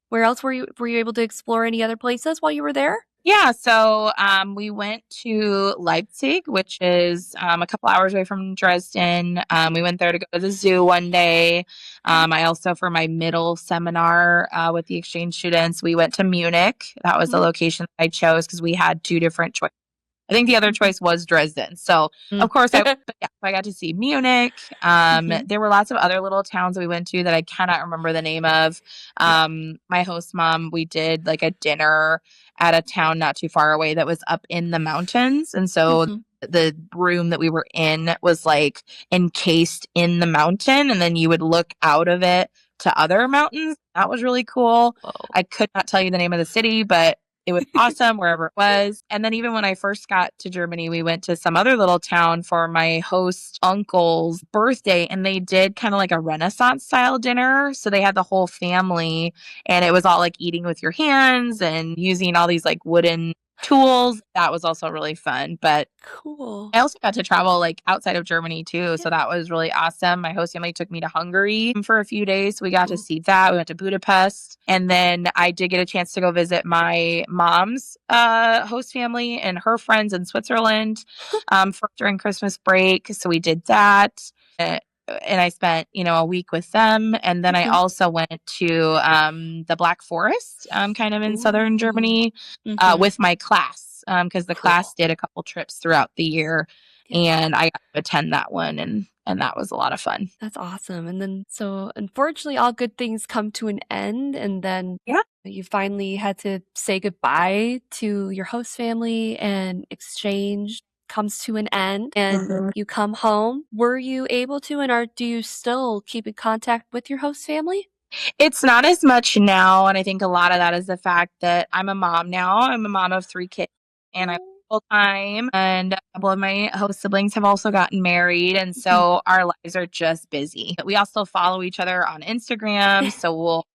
Speaker 2: Where else were you able to explore any other places while you were there?
Speaker 1: Yeah, so we went to Leipzig, which is a couple hours away from Dresden. We went there to go to the zoo one day. I also, for my middle seminar with the exchange students, we went to Munich. That was the location that I chose because we had two different choices. I think the other choice was Dresden. So, of course, I got to see Munich. There were lots of other little towns we went to that I cannot remember the name of. My host mom, we did like a dinner at a town not too far away that was up in the mountains. And so the room that we were in was like encased in the mountain, and then you would look out of it to other mountains. That was really cool.
Speaker 2: Whoa.
Speaker 1: I could not tell you the name of the city, but it was awesome wherever it was. And then even when I first got to Germany, we went to some other little town for my host uncle's birthday, and they did kind of like a Renaissance style dinner. So they had the whole family, and it was all like eating with your hands and using all these like wooden tools. That was also really fun. But
Speaker 2: Cool.
Speaker 1: I also got to travel like outside of Germany too. So that was really awesome. My host family took me to Hungary for a few days. So we got to see that. We went to Budapest. And then I did get a chance to go visit my mom's host family and her friends in Switzerland during Christmas break. So we did that. And I spent, a week with them. And then I also went to the Black Forest, kind of in southern Germany, with my class, because the class did a couple trips throughout the year, and I got to attend that one, and that was a lot of fun.
Speaker 2: That's awesome. And then, so unfortunately, all good things come to an end, and then you finally had to say goodbye to your host family, and exchange comes to an end, and you come home. Were you able to, and do you still keep in contact with your host family?
Speaker 1: It's not as much now, and I think a lot of that is the fact that I'm a mom now. I'm a mom of 3 kids, and I'm full time, and a couple of my host siblings have also gotten married, and so our lives are just busy. We also follow each other on Instagram, so we'll,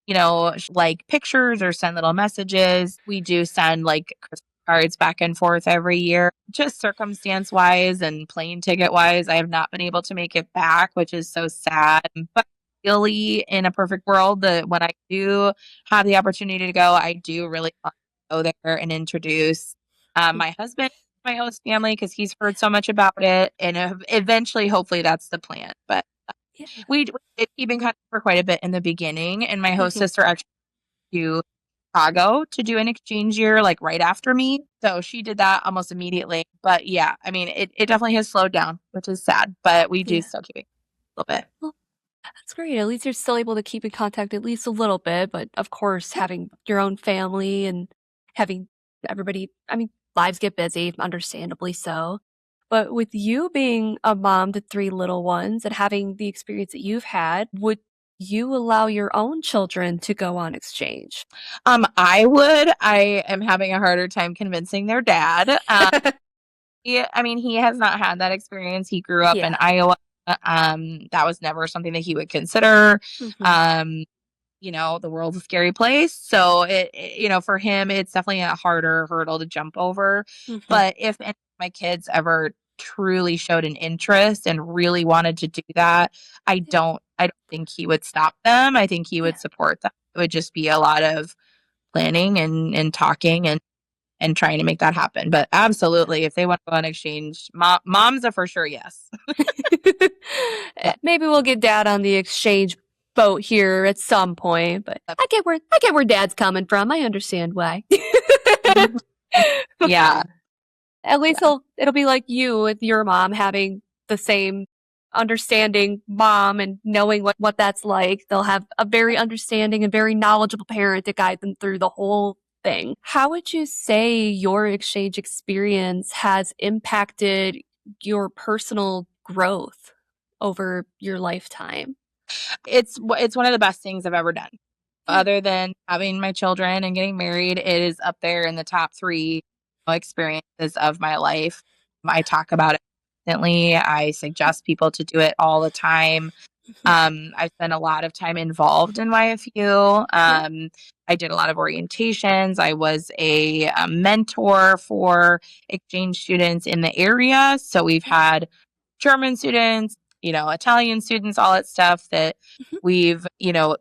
Speaker 1: like pictures or send little messages. We do send like Christmas cards back and forth every year. Just circumstance wise and plane ticket wise, I have not been able to make it back, which is so sad. But really, in a perfect world, that when I do have the opportunity to go, I do really want to go there and introduce my husband, my host family, because he's heard so much about it, and eventually, hopefully, that's the plan. But we did keep in contact for quite a bit in the beginning, and my host sister actually to Chicago to do an exchange year, like right after me. So she did that almost immediately. But yeah, I mean, it definitely has slowed down, which is sad, but we do still keep it a little bit.
Speaker 2: Well, that's great. At least you're still able to keep in contact at least a little bit. But of course, having your own family and having everybody, lives get busy, understandably so. But with you being a mom to 3 little ones and having the experience that you've had, would you allow your own children to go on exchange?
Speaker 1: I would. I am having a harder time convincing their dad. He has not had that experience. He grew up in Iowa. That was never something that he would consider. The world's a scary place. So for him, it's definitely a harder hurdle to jump over. But if any of my kids ever truly showed an interest and really wanted to do that, I don't think he would stop them. I think he would support them. It would just be a lot of planning and talking and trying to make that happen. But absolutely, if they want to go on exchange, mom's a for sure yes.
Speaker 2: Maybe we'll get dad on the exchange boat here at some point, but I get where dad's coming from. I understand why.
Speaker 1: Yeah.
Speaker 2: At least it'll be like you with your mom having the same understanding mom and knowing what that's like. They'll have a very understanding and very knowledgeable parent to guide them through the whole thing. How would you say your exchange experience has impacted your personal growth over your lifetime?
Speaker 1: It's one of the best things I've ever done. Other than having my children and getting married, it is up there in the top 3 experiences of my life. I talk about it constantly. I suggest people to do it all the time. I spent a lot of time involved in YFU. I did a lot of orientations. I was a mentor for exchange students in the area. So we've had German students, Italian students, all that stuff that we've,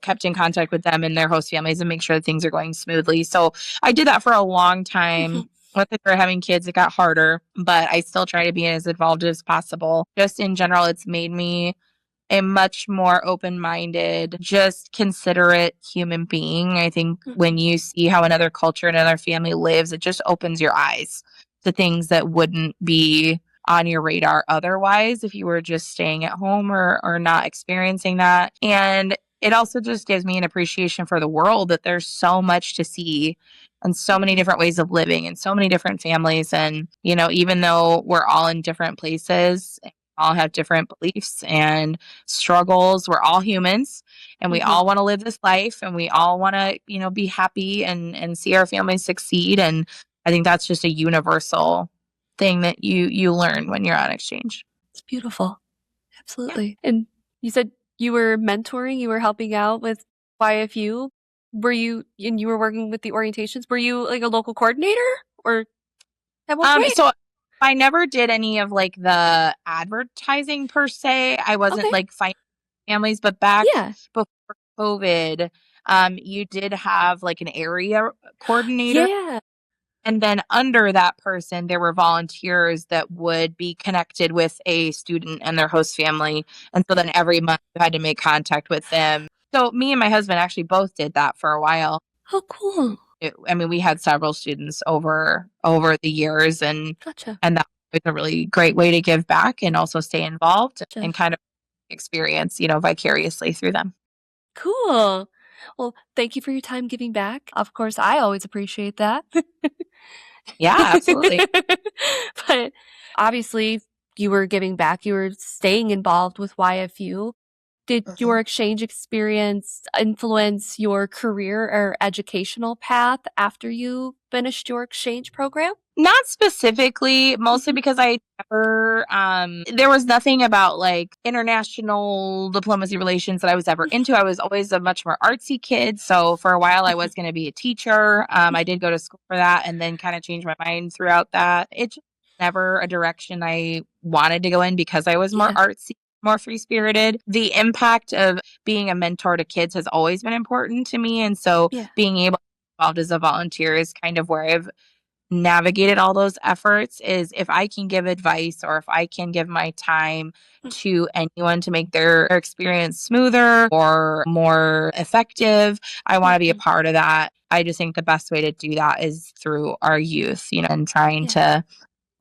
Speaker 1: kept in contact with them and their host families and make sure that things are going smoothly. So I did that for a long time. once I started having kids, it got harder, but I still try to be as involved as possible. Just in general, it's made me a much more open-minded, just considerate human being. I think when you see how another culture, another family lives, it just opens your eyes to things that wouldn't be on your radar otherwise if you were just staying at home or not experiencing that. And it also just gives me an appreciation for the world, that there's so much to see and so many different ways of living and so many different families. And, even though we're all in different places, all have different beliefs and struggles. We're all humans and we all want to live this life, and we all want to, be happy and see our families succeed. And I think that's just a universal thing that you learn when you're on exchange.
Speaker 2: It's beautiful. Absolutely. Yeah. And you said you were mentoring, you were helping out with YFU. And you were working with the orientations, were you like a local coordinator or at what point?
Speaker 1: So I never did any of like the advertising per se. I wasn't like finding families, but back before COVID, you did have like an area coordinator.
Speaker 2: Yeah.
Speaker 1: And then under that person, there were volunteers that would be connected with a student and their host family. And so then every month you had to make contact with them. So me and my husband actually both did that for a while.
Speaker 2: Oh, cool.
Speaker 1: We had several students over the years, and that was a really great way to give back and also stay involved and kind of experience, vicariously through them.
Speaker 2: Cool. Well, thank you for your time giving back. Of course, I always appreciate that.
Speaker 1: Yeah, absolutely.
Speaker 2: But obviously, you were giving back. You were staying involved with YFU. Did your exchange experience influence your career or educational path after you finished your exchange program?
Speaker 1: Not specifically, mostly because I never, there was nothing about like international diplomacy relations that I was ever into. I was always a much more artsy kid. So for a while I was going to be a teacher. I did go to school for that and then kind of changed my mind throughout that. It's never a direction I wanted to go in because I was more artsy, more free-spirited. The impact of being a mentor to kids has always been important to me. And so being able to be involved as a volunteer is kind of where I've navigated all those efforts. Is if I can give advice or if I can give my time to anyone to make their experience smoother or more effective, I want to be a part of that. I just think the best way to do that is through our youth, and trying to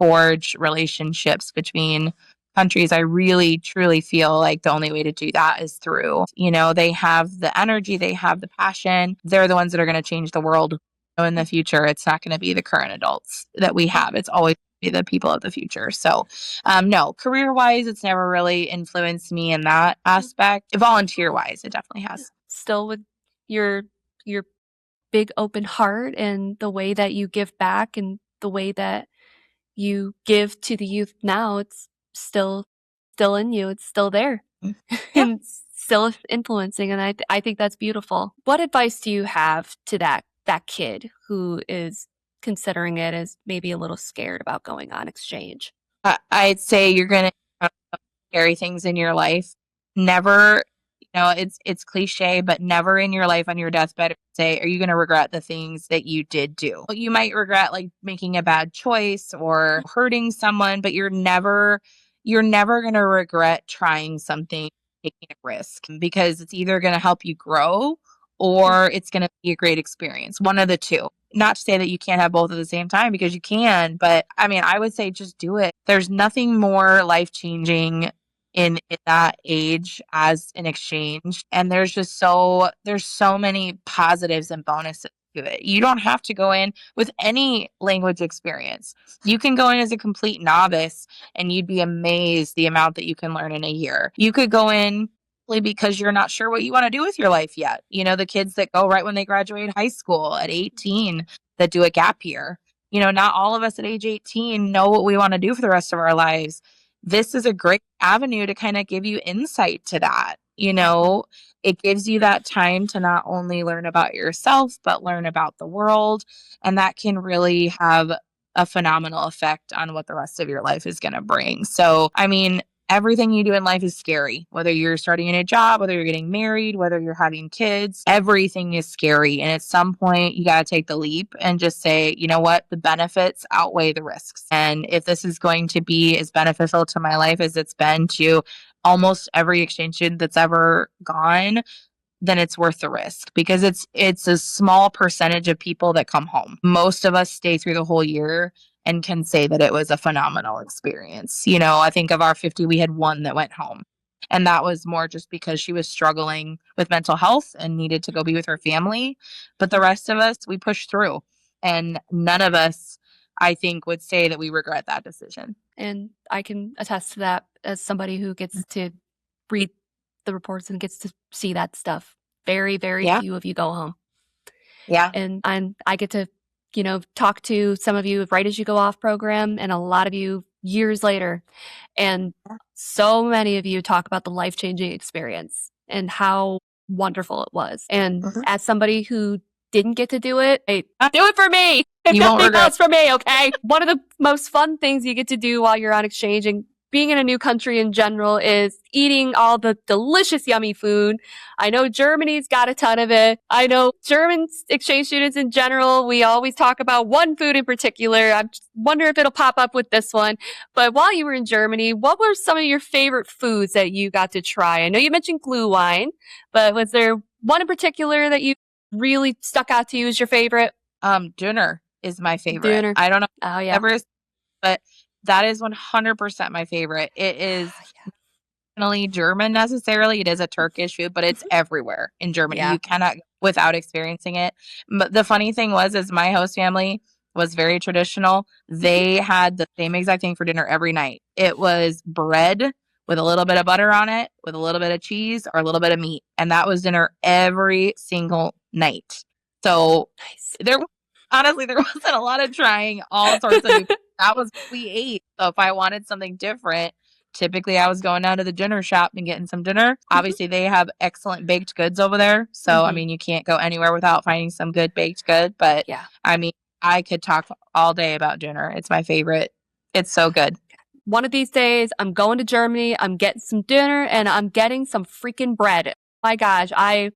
Speaker 1: forge relationships between countries. I really, truly feel like the only way to do that is through, they have the energy, they have the passion. They're the ones that are going to change the world. In the future, it's not going to be the current adults that we have. It's always be the people of the future. So, no, career-wise, it's never really influenced me in that aspect. Volunteer-wise, it definitely has.
Speaker 2: Still with your big open heart and the way that you give back and the way that you give to the youth now, it's still in you. It's still there. And still influencing. And I think that's beautiful. What advice do you have to that kid who is considering it as maybe a little scared about going on exchange?
Speaker 1: I'd say you're going to scary things in your life. Never, it's cliche, but never in your life on your deathbed say, are you going to regret the things that you did do? You might regret like making a bad choice or hurting someone, but you're never going to regret trying something, taking a risk, because it's either going to help you grow or it's going to be a great experience. One of the two. Not to say that you can't have both at the same time, because you can, but I would say just do it. There's nothing more life-changing in that age as an exchange. And there's so many positives and bonuses to it. You don't have to go in with any language experience. You can go in as a complete novice and you'd be amazed the amount that you can learn in a year. You could go in because you're not sure what you want to do with your life yet. The kids that go right when they graduate high school at 18 that do a gap year. Not all of us at age 18 know what we want to do for the rest of our lives. This is a great avenue to kind of give you insight to that. It gives you that time to not only learn about yourself, but learn about the world. And that can really have a phenomenal effect on what the rest of your life is going to bring. So, Everything you do in life is scary, whether you're starting a new job, whether you're getting married, whether you're having kids, everything is scary. And at some point, you got to take the leap and just say, you know what, the benefits outweigh the risks. And if this is going to be as beneficial to my life as it's been to almost every exchange student that's ever gone, then it's worth the risk, because it's a small percentage of people that come home. Most of us stay through the whole year and can say that it was a phenomenal experience. I think of our 50, we had one that went home. And that was more just because she was struggling with mental health and needed to go be with her family. But the rest of us, we pushed through. And none of us, I think, would say that we regret that decision.
Speaker 2: And I can attest to that as somebody who gets to read the reports and gets to see that stuff. Very, very few of you go home.
Speaker 1: Yeah.
Speaker 2: And I get to, talk to some of you right as you go off program, and a lot of you years later. And so many of you talk about the life-changing experience and how wonderful it was. And as somebody who didn't get to do it, do it for me. If nothing else for me, okay? One of the most fun things you get to do while you're on exchange and being in a new country in general is eating all the delicious, yummy food. I know Germany's got a ton of it. I know German exchange students in general, we always talk about one food in particular. I wonder if it'll pop up with this one. But while you were in Germany, what were some of your favorite foods that you got to try? I know you mentioned glühwein, wine, but was there one in particular that you really stuck out to you as your favorite?
Speaker 1: Döner is my favorite.
Speaker 2: Döner.
Speaker 1: I don't know
Speaker 2: ever,
Speaker 1: but that is 100% my favorite. It is not only German necessarily. It is a Turkish food, but it's everywhere in Germany. You cannot go without experiencing it. But the funny thing is my host family was very traditional. They had the same exact thing for dinner every night. It was bread with a little bit of butter on it, with a little bit of cheese or a little bit of meat. And that was dinner every single night. So honestly, there wasn't a lot of trying all sorts of new. That was what we ate. So if I wanted something different, typically I was going down to the dinner shop and getting some dinner. Obviously, they have excellent baked goods over there. So, I mean, you can't go anywhere without finding some good baked good. But I mean, I could talk all day about dinner. It's my favorite. It's so good.
Speaker 2: One of these days, I'm going to Germany. I'm getting some dinner and I'm getting some freaking bread. My gosh, I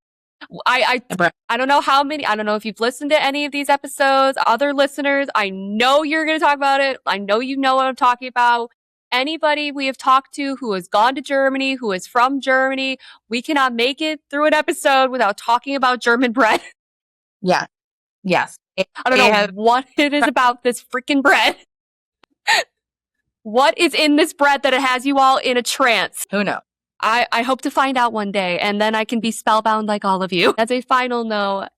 Speaker 2: don't know how many, I don't know if you've listened to any of these episodes, other listeners, I know you're going to talk about it. I know you know what I'm talking about. Anybody we have talked to who has gone to Germany, who is from Germany, we cannot make it through an episode without talking about German bread.
Speaker 1: Yeah. Yes.
Speaker 2: I don't know what it is about this freaking bread. What is in this bread that it has you all in a trance?
Speaker 1: Who knows?
Speaker 2: I hope to find out one day, and then I can be spellbound like all of you. As a final note,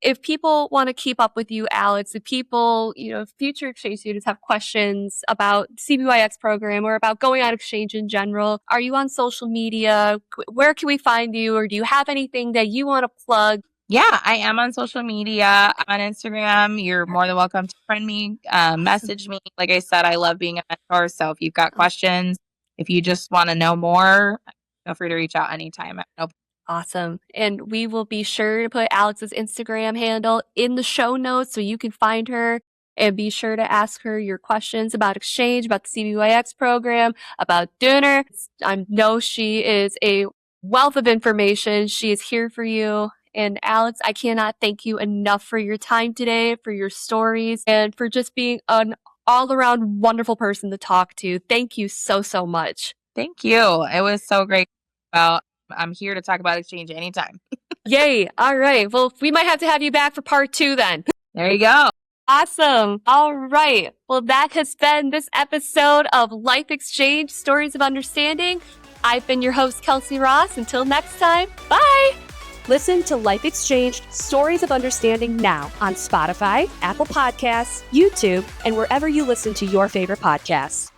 Speaker 2: if people want to keep up with you, Alex, if people, future exchange students have questions about CBYX program or about going on exchange in general, are you on social media? Where can we find you? Or do you have anything that you want to plug?
Speaker 1: Yeah, I am on social media. I'm on Instagram. You're more than welcome to friend me, message me. Like I said, I love being a mentor. So if you've got questions, if you just want to know more, feel free to reach out anytime.
Speaker 2: Awesome. And we will be sure to put Alex's Instagram handle in the show notes so you can find her, and be sure to ask her your questions about exchange, about the CBYX program, about Döner. I know she is a wealth of information. She is here for you. And Alex, I cannot thank you enough for your time today, for your stories, and for just being an all-around wonderful person to talk to. Thank you so, so much.
Speaker 1: Thank you. It was so great. I'm here to talk about exchange anytime.
Speaker 2: Yay. All right. Well, we might have to have you back for part 2 then.
Speaker 1: There you go.
Speaker 2: Awesome. All right. Well, that has been this episode of Life Exchange Stories of Understanding. I've been your host, Kelsey Ross. Until next time, bye.
Speaker 4: Listen to Life Exchange Stories of Understanding now on Spotify, Apple Podcasts, YouTube, and wherever you listen to your favorite podcasts.